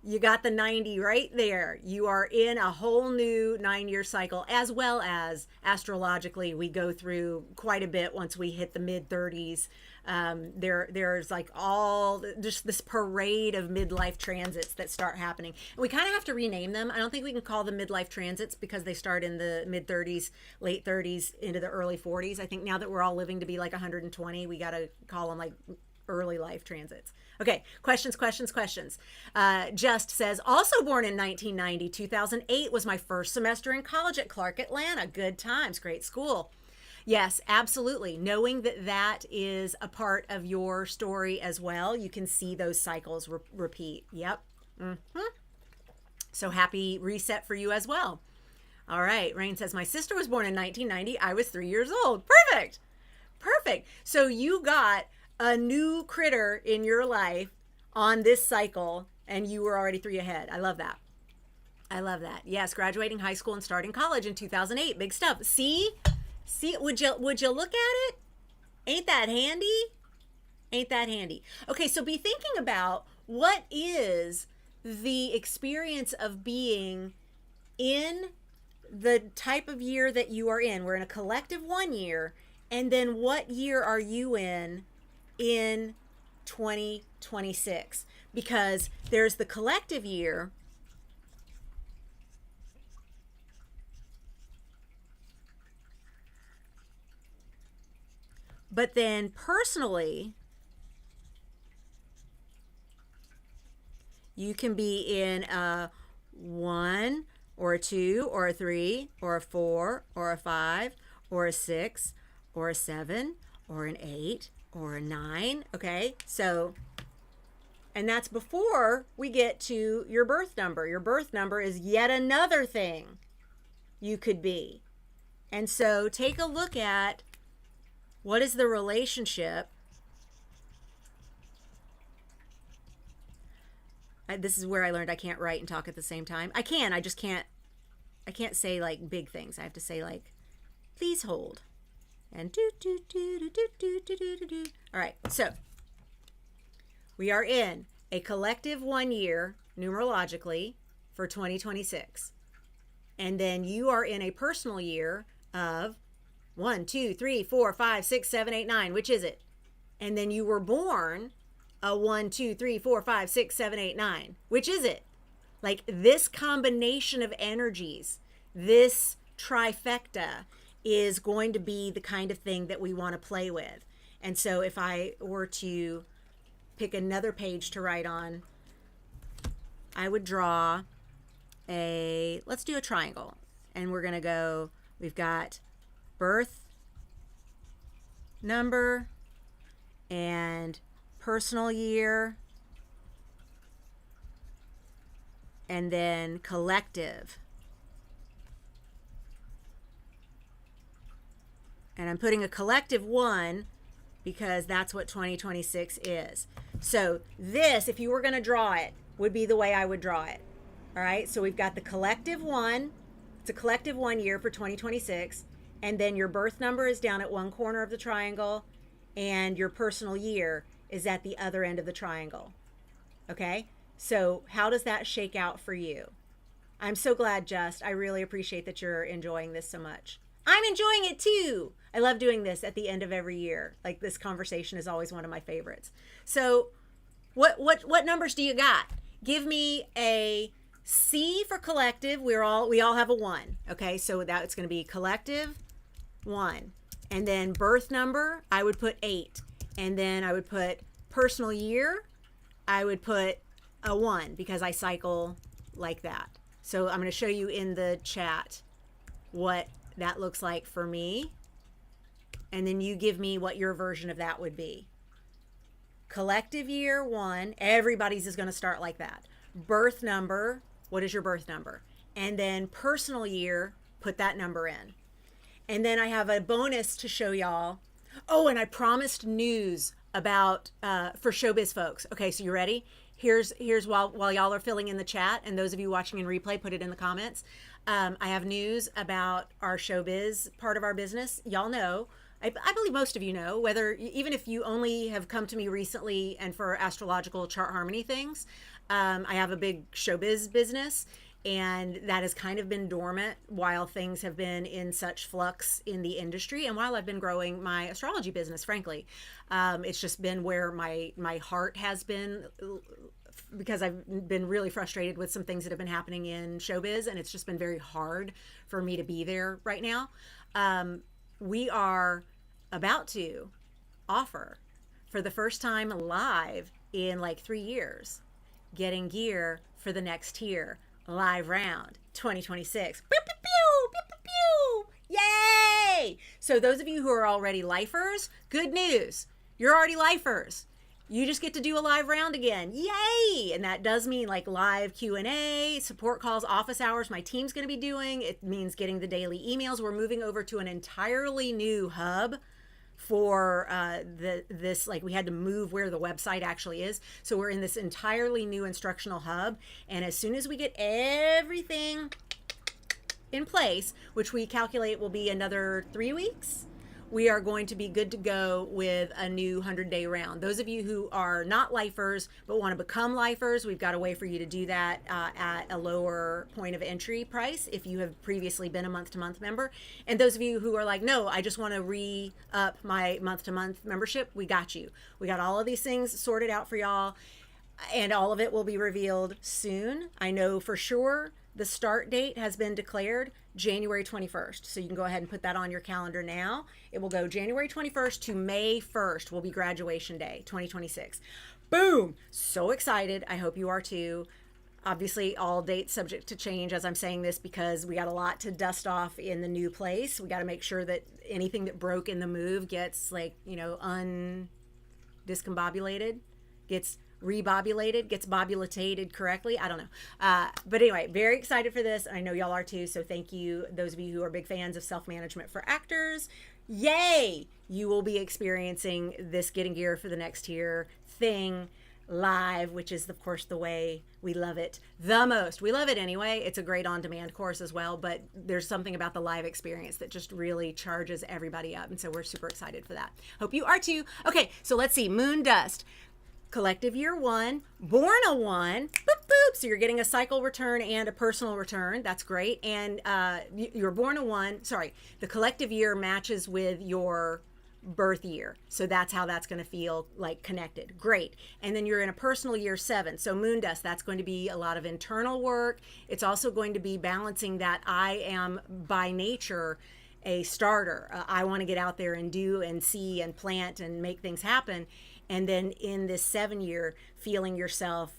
you got the 90 right there. You are in a whole new 9-year cycle, as well as astrologically, we go through quite a bit once we hit the mid 30s. There's like all just this parade of midlife transits that start happening. And we kind of have to rename them. I don't think we can call them midlife transits because they start in the mid 30s, late 30s into the early 40s. I think now that we're all living to be like 120, we got to call them like early life transits. Okay, questions. Just says, also born in 1990, 2008 was my first semester in college at Clark Atlanta. Good times, great school. Yes, absolutely. Knowing that that is a part of your story as well, you can see those cycles repeat. Yep. So happy reset for you as well. All right, Rain says, my sister was born in 1990. I was 3 years old. Perfect. So you got a new critter in your life on this cycle, and you were already 3 ahead. I love that. Yes, graduating high school and starting college in 2008. Big stuff. See, would you look at it? Ain't that handy? Okay, so be thinking about what is the experience of being in the type of year that you are in. We're in a collective 1 year, and then what year are you in 2026? Because there's the collective year, but then personally, you can be in a 1 or a 2 or a 3 or a 4 or a 5 or a 6 or a 7 or an 8 or a 9. Okay, so, and that's before we get to your birth number. Your birth number is yet another thing you could be. And so take a look at what is the relationship. This is where I learned I can't write and talk at the same time. I just can't say like big things. I have to say like, please hold. And do. All right, so we are in a collective 1 year numerologically for 2026. And then you are in a personal year of 1, 2, 3, 4, 5, 6, 7, 8, 9. Which is it? And then you were born a 1, 2, 3, 4, 5, 6, 7, 8, 9. Which is it? Like this combination of energies, this trifecta is going to be the kind of thing that we want to play with. And so if I were to pick another page to write on, I would draw let's do a triangle. And we're going to go, we've got birth number and personal year, and then collective. And I'm putting a collective 1 because that's what 2026 is. So this, if you were going to draw it, would be the way I would draw it. All right, so we've got the collective 1. It's a collective 1 year for 2026. And then your birth number is down at one corner of the triangle, and your personal year is at the other end of the triangle. Okay, so how does that shake out for you? I'm so glad, Just. I really appreciate that you're enjoying this so much. I'm enjoying it too. I love doing this at the end of every year. Like, this conversation is always one of my favorites. So, what numbers do you got? Give me a C for collective. We all have a 1. Okay? So that's going to be collective 1. And then birth number, I would put 8. And then I would put personal year, I would put a 1 because I cycle like that. So I'm going to show you in the chat what that looks like for me. And then you give me what your version of that would be. Collective year 1, everybody's is going to start like that. Birth number, what is your birth number? And then personal year, put that number in. And then I have a bonus to show y'all. Oh, and I promised news about for showbiz folks. Okay, so you ready? Here's while y'all are filling in the chat, and those of you watching in replay, put it in the comments. I have news about our showbiz part of our business. Y'all know, I believe most of you know, whether even if you only have come to me recently and for astrological chart harmony things, I have a big showbiz business. And that has kind of been dormant while things have been in such flux in the industry, and while I've been growing my astrology business, frankly. It's just been where my heart has been, because I've been really frustrated with some things that have been happening in showbiz, and it's just been very hard for me to be there right now. We are about to offer, for the first time live in like 3 years, getting gear for the next tier. Live round 2026. Pew, pew, pew, pew, pew, pew. Yay! So those of you who are already lifers, good news. You're already lifers. You just get to do a live round again. Yay! And that does mean like live Q&A, support calls, office hours my team's going to be doing. It means getting the daily emails. We're moving over to an entirely new hub for this, like, we had to move where the website actually is, so we're in this entirely new instructional hub, and as soon as we get everything in place, which we calculate will be another 3 weeks, we are going to be good to go with a new 100-day round. Those of you who are not lifers but want to become lifers, we've got a way for you to do that at a lower point of entry price if you have previously been a month-to-month member. And those of you who are like, no, I just want to re-up my month-to-month membership, we got you. We got all of these things sorted out for y'all, and all of it will be revealed soon. I know for sure the start date has been declared January 21st. So you can go ahead and put that on your calendar now. It will go January 21st to May 1st will be graduation day, 2026. Boom! So excited. I hope you are too. Obviously, all dates subject to change as I'm saying this, because we got a lot to dust off in the new place. We got to make sure that anything that broke in the move gets, like, you know, discombobulated, gets rebobulated, gets bobulated correctly. I don't know. But anyway, very excited for this. I know y'all are too. So thank you, those of you who are big fans of self-management for actors. Yay! You will be experiencing this getting gear for the next tier thing live, which is of course the way we love it the most. We love it anyway. It's a great on-demand course as well, but there's something about the live experience that just really charges everybody up. And so we're super excited for that. Hope you are too. Okay, so let's see. Moon dust. Collective year 1, born a 1, boop, boop. So you're getting a cycle return and a personal return. That's great. And you're born a 1. Sorry, the collective year matches with your birth year. So that's how that's going to feel like connected. Great. And then you're in a personal year 7. So moon dust, that's going to be a lot of internal work. It's also going to be balancing that I am by nature a starter. I want to get out there and do and see and plant and make things happen. And then in this 7 year, feeling yourself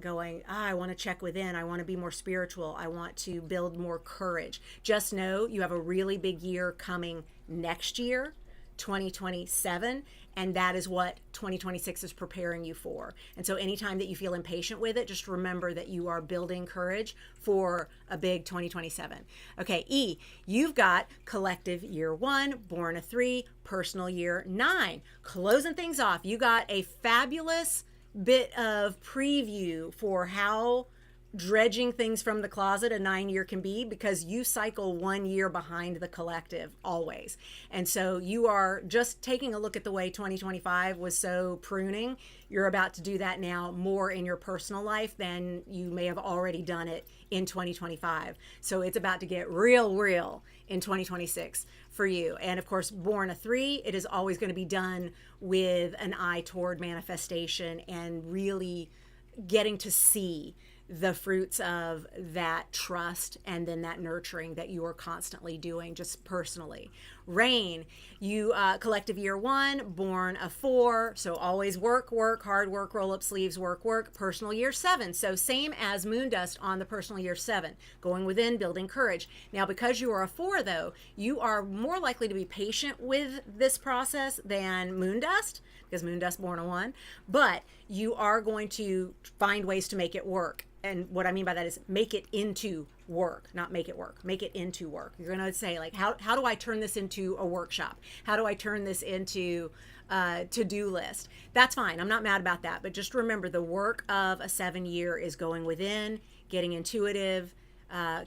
going, I want to check within. I want to be more spiritual. I want to build more courage. Just know you have a really big year coming next year, 2027. And that is what 2026 is preparing you for. And so anytime that you feel impatient with it, just remember that you are building courage for a big 2027. Okay, E, you've got collective year 1, born a 3, personal year 9. Closing things off, you got a fabulous bit of preview for how dredging things from the closet a 9-year can be, because you cycle 1 year behind the collective always. And so you are just taking a look at the way 2025 was so pruning. You're about to do that now more in your personal life than you may have already done it in 2025. So it's about to get real in 2026 for you. And of course, born a 3, it is always going to be done with an eye toward manifestation and really getting to see the fruits of that trust and then that nurturing that you are constantly doing just personally. Rain, you collective year 1, born a 4, so always work, hard work, roll up sleeves, work. Personal year 7, so same as moon dust on the personal year 7, going within, building courage. Now, because you are a 4 though, you are more likely to be patient with this process than moon dust, because moon dust born a 1, but you are going to find ways to make it work. And what I mean by that is make it into work, not make it work, make it into work. You're going to say, like, how do I turn this into a workshop? How do I turn this into a to-do list? That's fine. I'm not mad about that. But just remember, the work of a 7-year is going within, getting intuitive,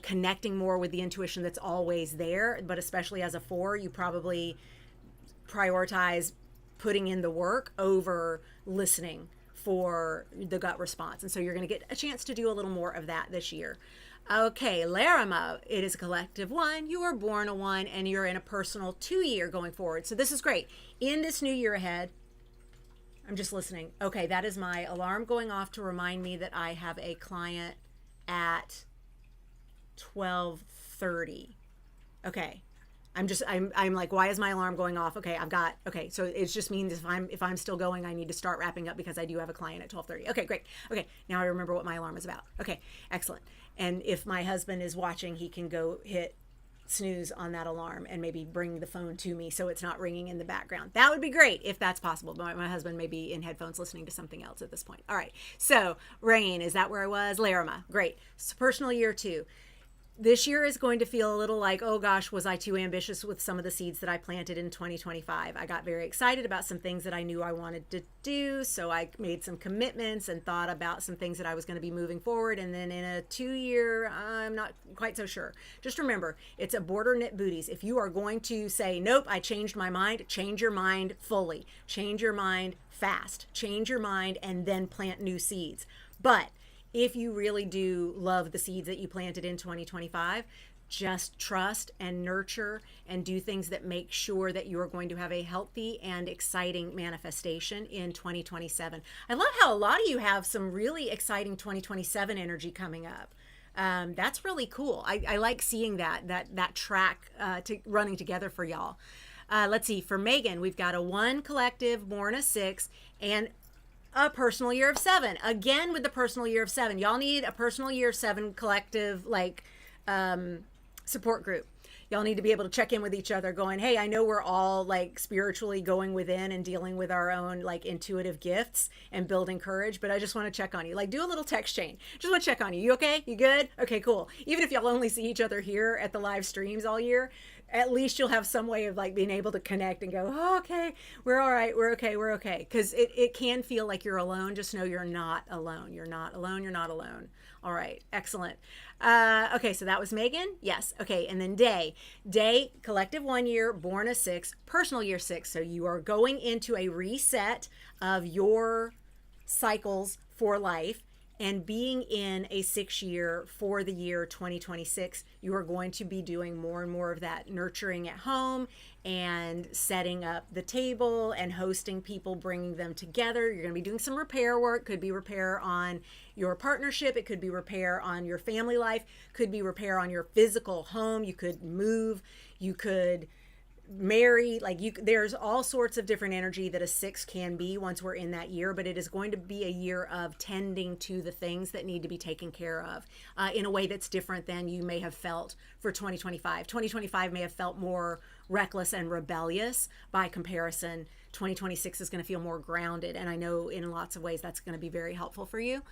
connecting more with the intuition that's always there. But especially as a 4, you probably prioritize putting in the work over listening for the gut response. And so you're going to get a chance to do a little more of that this year. Okay, Larima, it is a collective 1. You were born a 1 and you're in a personal 2-year going forward. So this is great. In this new year ahead, I'm just listening. Okay, that is my alarm going off to remind me that I have a client at 12:30. Okay. I'm like, why is my alarm going off? Okay, so it just means if I'm still going, I need to start wrapping up because I do have a client at 12:30. Okay, great. Okay, now I remember what my alarm is about. Okay, excellent. And if my husband is watching, he can go hit snooze on that alarm and maybe bring the phone to me so it's not ringing in the background. That would be great if that's possible. But my husband may be in headphones listening to something else at this point. All right, so Rain, is that where I was? Larima, great. So personal year 2. This year is going to feel a little like, oh gosh, was I too ambitious with some of the seeds that I planted in 2025? I got very excited about some things that I knew I wanted to do. So I made some commitments and thought about some things that I was going to be moving forward. And then in a 2-year, I'm not quite so sure. Just remember, it's a border knit booties. If you are going to say, nope, I changed my mind, change your mind fully. Change your mind fast. Change your mind and then plant new seeds. But if you really do love the seeds that you planted in 2025, just trust and nurture and do things that make sure that you are going to have a healthy and exciting manifestation in 2027. I love how a lot of you have some really exciting 2027 energy coming up. That's really cool. I like seeing that track running together for y'all. Let's see, for Megan, we've got a 1 collective, born a 6, and a personal year of 7. Again, with the personal year of 7. Y'all need a personal year 7 collective, like, support group. Y'all need to be able to check in with each other going, hey, I know we're all like spiritually going within and dealing with our own like intuitive gifts and building courage, but I just want to check on you. Like, do a little text chain. Just want to check on you. You okay? You good? Okay, cool. Even if y'all only see each other here at the live streams all year, at least you'll have some way of like being able to connect and go, oh, okay, we're all right. We're okay. Because it can feel like you're alone. Just know you're not alone. You're not alone. You're not alone. All right. Excellent. Okay. So that was Megan. Yes. Okay. And then Day, collective 1 year, born a 6, personal year 6. So you are going into a reset of your cycles for life. And being in a 6-year for the year 2026, you are going to be doing more and more of that nurturing at home and setting up the table and hosting people, bringing them together. You're going to be doing some repair work. Could be repair on your partnership. It could be repair on your family life. Could be repair on your physical home. You could move. You could marry, there's all sorts of different energy that a 6 can be once we're in that year, but it is going to be a year of tending to the things that need to be taken care of in a way that's different than you may have felt for 2025. 2025 may have felt more reckless and rebellious. By comparison, 2026 is going to feel more grounded. And I know in lots of ways that's going to be very helpful for you.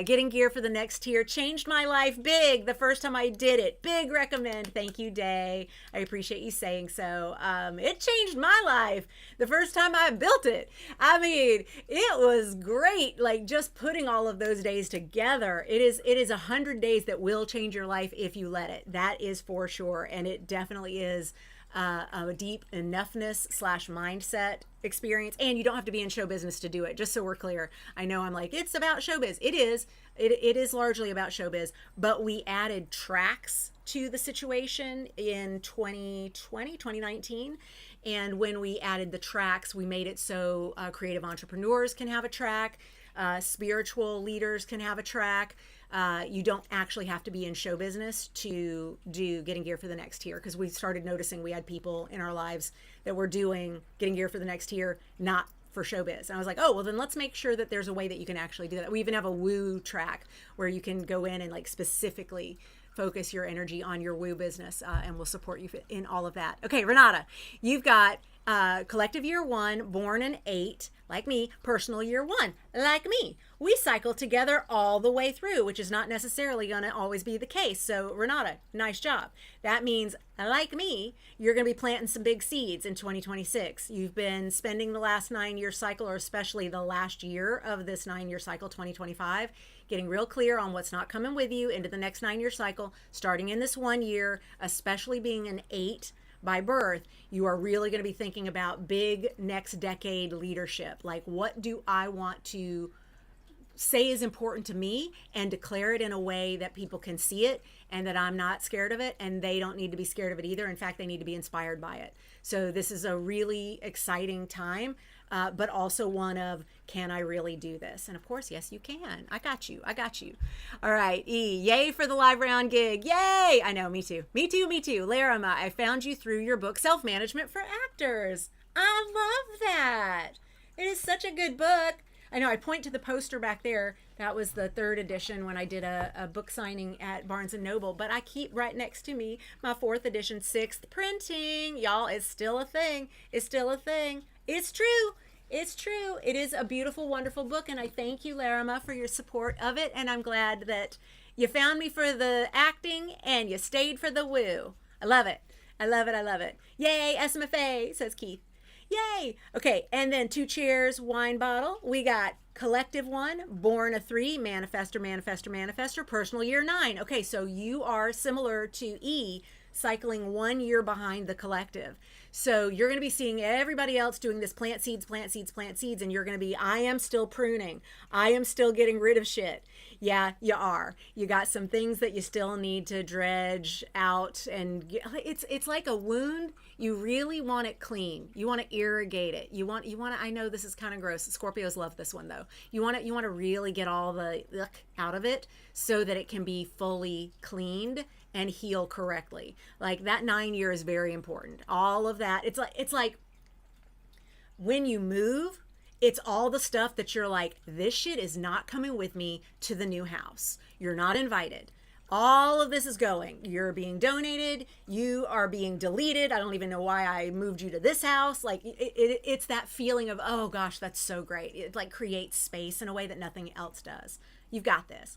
Getting gear for the next tier changed my life big the first time I did it. Big recommend. Thank you, Day. I appreciate you saying so. It changed my life the first time I built it. I mean, it was great. Like just putting all of those days together. It is 100 days that will change your life if you let it. That is for sure. And it definitely is a deep enoughness / mindset experience. And you don't have to be in show business to do it, just so we're clear. I know I'm like, it's about showbiz. It is. It is largely about showbiz, but we added tracks to the situation in 2019. And when we added the tracks, we made it so creative entrepreneurs can have a track, spiritual leaders can have a track. You don't actually have to be in show business to do getting gear for the next tier, because we started noticing we had people in our lives that were doing getting gear for the next tier, not for showbiz. And I was like, oh, well, then let's make sure that there's a way that you can actually do that. We even have a woo track where you can go in and like specifically focus your energy on your woo business, and we'll support you in all of that. Okay, Renata, you've got collective year 1, born in 8, like me, personal year 1, like me. We cycle together all the way through, which is not necessarily going to always be the case. So Renata, nice job. That means, like me, you're going to be planting some big seeds in 2026. You've been spending the last 9-year cycle, or especially the last year of this 9-year cycle, 2025, getting real clear on what's not coming with you into the next 9-year cycle, starting in this 1 year, especially being an 8 by birth. You are really going to be thinking about big next decade leadership. Like, what do I want to say is important to me, and declare it in a way that people can see it and that I'm not scared of it, and they don't need to be scared of it either. In fact, they need to be inspired by it. So this is a really exciting time, but also one of, can I really do this? And of course, yes, you can. I got you. All right, E, yay for the live round gig. Yay! I know, me too. Larima, I found you through your book, Self-Management for Actors. I love that. It is such a good book. I know I point to the poster back there. That was the 3rd edition when I did a book signing at Barnes & Noble. But I keep right next to me my 4th edition, 6th printing. Y'all, it's still a thing. It's true. It is a beautiful, wonderful book. And I thank you, Larima, for your support of it. And I'm glad that you found me for the acting and you stayed for the woo. I love it. Yay, SMFA, says Keith. Yay! Okay, and then 2 chairs, wine bottle. We got collective 1, born a 3, manifestor, personal year 9. Okay, so you are similar to E, cycling 1 year behind the collective. So you're going to be seeing everybody else doing this plant seeds, and you're going to be, I am still pruning. I am still getting rid of shit. Yeah, you are. You got some things that you still need to dredge out, and it's like a wound. You really want it clean. You want to irrigate it. You want to, I know this is kind of gross. Scorpios love this one though. You want to really get all the yuck out of it so that it can be fully cleaned and heal correctly. Like that 9 year is very important. All of that. It's like when you move, it's all the stuff that you're like, this shit is not coming with me to the new house. You're not invited. All of this is going. You're being donated. You are being deleted. I don't even know why I moved you to this house. Like it's that feeling of, oh gosh, that's so great. It like creates space in a way that nothing else does. You've got this.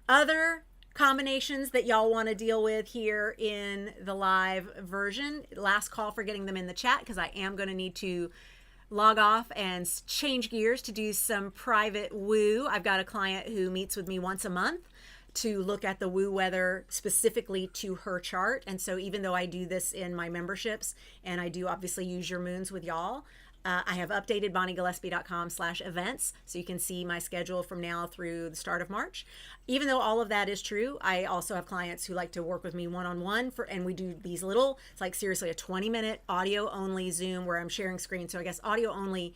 Other combinations that y'all want to deal with here in the live version. Last call for getting them in the chat, because I am going to need to log off and change gears to do some private woo. I've got a client who meets with me once a month to look at the woo weather specifically to her chart. And so even though I do this in my memberships, and I do obviously use your moons with y'all, I have updated BonnieGillespie.com/events, so you can see my schedule from now through the start of March. Even though all of that is true, I also have clients who like to work with me one-on-one, and we do these little, it's like seriously a 20-minute audio-only Zoom where I'm sharing screen. So I guess audio-only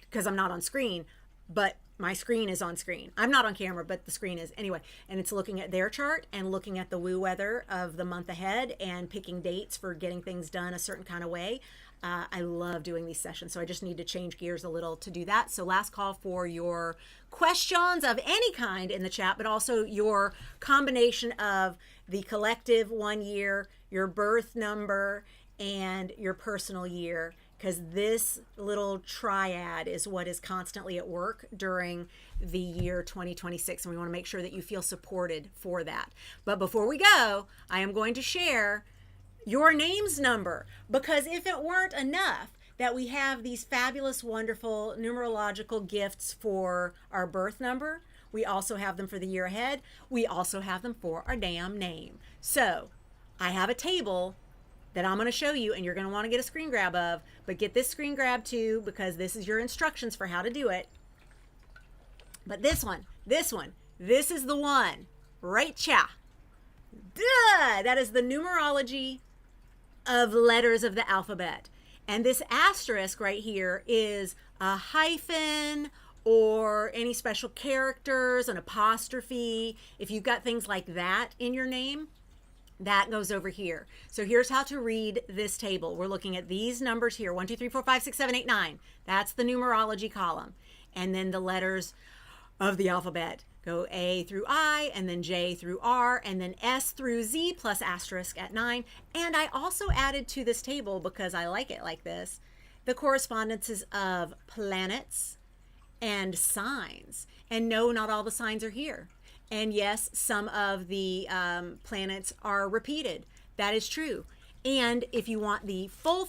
because I'm not on screen, but my screen is on screen. I'm not on camera, but the screen is. Anyway, and it's looking at their chart and looking at the woo weather of the month ahead and picking dates for getting things done a certain kind of way. I love doing these sessions, so I just need to change gears a little to do that. So last call for your questions of any kind in the chat, but also your combination of the collective 1 year, your birth number, and your personal year, because this little triad is what is constantly at work during the year 2026, and we want to make sure that you feel supported for that. But before we go, I am going to share your name's number, because if it weren't enough that we have these fabulous, wonderful numerological gifts for our birth number, we also have them for the year ahead. We also have them for our damn name. So I have a table that I'm going to show you, and you're going to want to get a screen grab of, but get this screen grab too, because this is your instructions for how to do it. But this is the one, right, cha. Duh! That is the numerology of letters of the alphabet. And this asterisk right here is a hyphen or any special characters, an apostrophe. If you've got things like that in your name, that goes over here. So here's how to read this table. We're looking at these numbers here, 1, 2, 3, 4, 5, 6, 7, 8, 9. That's the numerology column. And then the letters of the alphabet go A through I, and then J through R, and then S through Z plus asterisk at 9. And I also added to this table, because I like it like this, the correspondences of planets and signs. And no, not all the signs are here. And yes, some of the planets are repeated. That is true. And if you want the full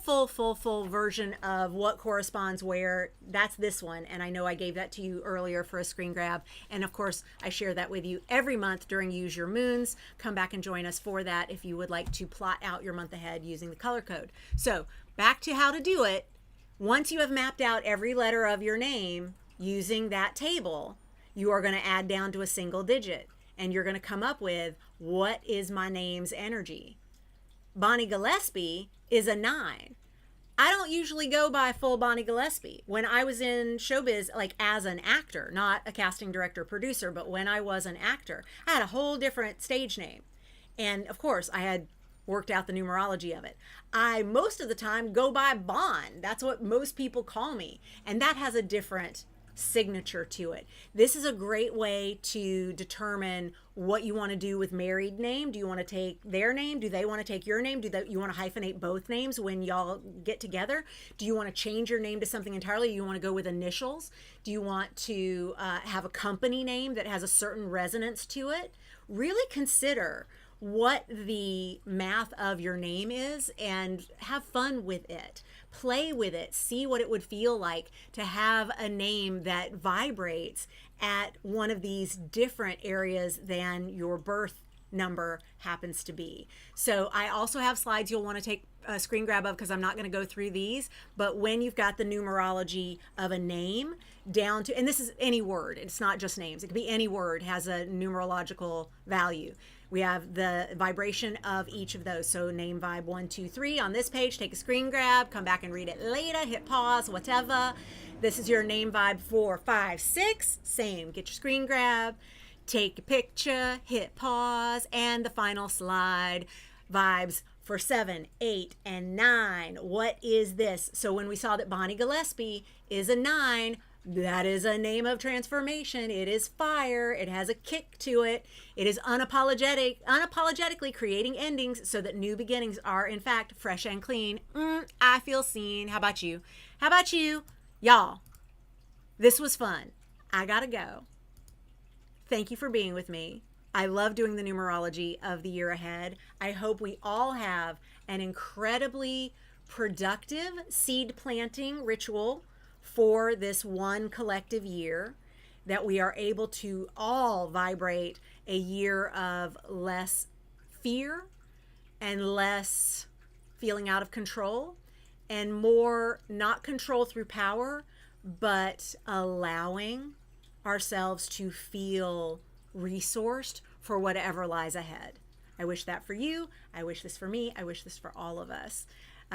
version of what corresponds where, that's this one. And I know I gave that to you earlier for a screen grab. And of course, I share that with you every month during Use Your Moons. Come back and join us for that if you would like to plot out your month ahead using the color code. So back to how to do it. Once you have mapped out every letter of your name using that table, you are going to add down to a single digit, and you're going to come up with, what is my name's energy? Bonnie Gillespie is a 9. I don't usually go by full Bonnie Gillespie. When I was in showbiz, like as an actor, not a casting director, producer, but when I was an actor, I had a whole different stage name. And of course, I had worked out the numerology of it. I, most of the time, go by Bon. That's what most people call me. And that has a different signature to it. This is a great way to determine what you want to do with married name. Do you want to take their name? Do they want to take your name? You want to hyphenate both names when y'all get together? Do you want to change your name to something entirely? Do you want to go with initials? Do you want to have a company name that has a certain resonance to it? Really consider what the math of your name is and have fun with it. Play with it. See what it would feel like to have a name that vibrates at one of these different areas than your birth number happens to be. So I also have slides you'll want to take a screen grab of, because I'm not going to go through these, but when you've got the numerology of a name down to, and this is any word, it's not just names, it could be any word has a numerological value. We have the vibration of each of those. So name vibe 1, 2, 3 on this page. Take a screen grab, come back and read it later, hit pause, whatever. This is your name vibe 4, 5, 6. Same, get your screen grab, take a picture, hit pause, and the final slide, vibes for 7, 8, and 9. What is this? So when we saw that Bonnie Gillespie is a 9, that is a name of transformation. It is fire. It has a kick to it. It is unapologetically creating endings so that new beginnings are, in fact, fresh and clean. I feel seen. How about you? How about you? Y'all, this was fun. I gotta go. Thank you for being with me. I love doing the numerology of the year ahead. I hope we all have an incredibly productive seed planting ritual for this one collective year, that we are able to all vibrate a year of less fear and less feeling out of control, and more not control through power, but allowing ourselves to feel resourced for whatever lies ahead. I wish that for you. I wish this for me. I wish this for all of us.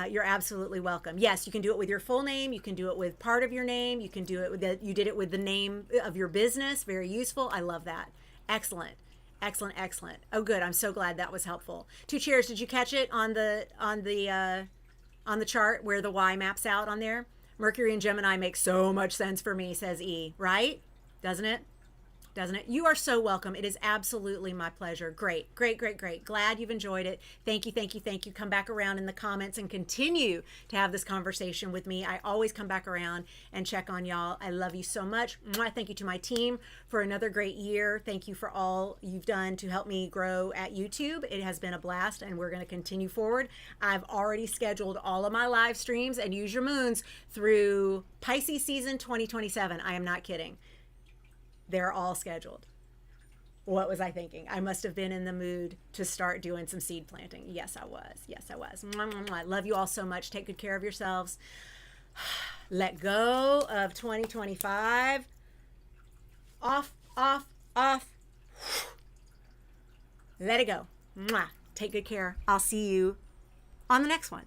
You're absolutely welcome. Yes, you can do it with your full name. You can do it with part of your name. You can do it with you did it with the name of your business. Very useful. I love that. Excellent. Excellent. Excellent. Oh, good. I'm so glad that was helpful. 2 Chairs. Did you catch it on the chart where the Y maps out on there? Mercury and Gemini make so much sense for me, says E. Right? Doesn't it? Doesn't it? You are so welcome. It is absolutely my pleasure. Great, great, great, great. Glad you've enjoyed it. Thank you, thank you, thank you. Come back around in the comments and continue to have this conversation with me. I always come back around and check on y'all. I love you so much. Thank you to my team for another great year. Thank you for all you've done to help me grow at YouTube. It has been a blast, and we're going to continue forward. I've already scheduled all of my live streams and Use Your Moons through Pisces season 2027. I am not kidding. They're all scheduled. What was I thinking? I must have been in the mood to start doing some seed planting. Yes, I was. Yes, I was. I love you all so much. Take good care of yourselves. Let go of 2025. Off, off, off. Let it go. Take good care. I'll see you on the next one.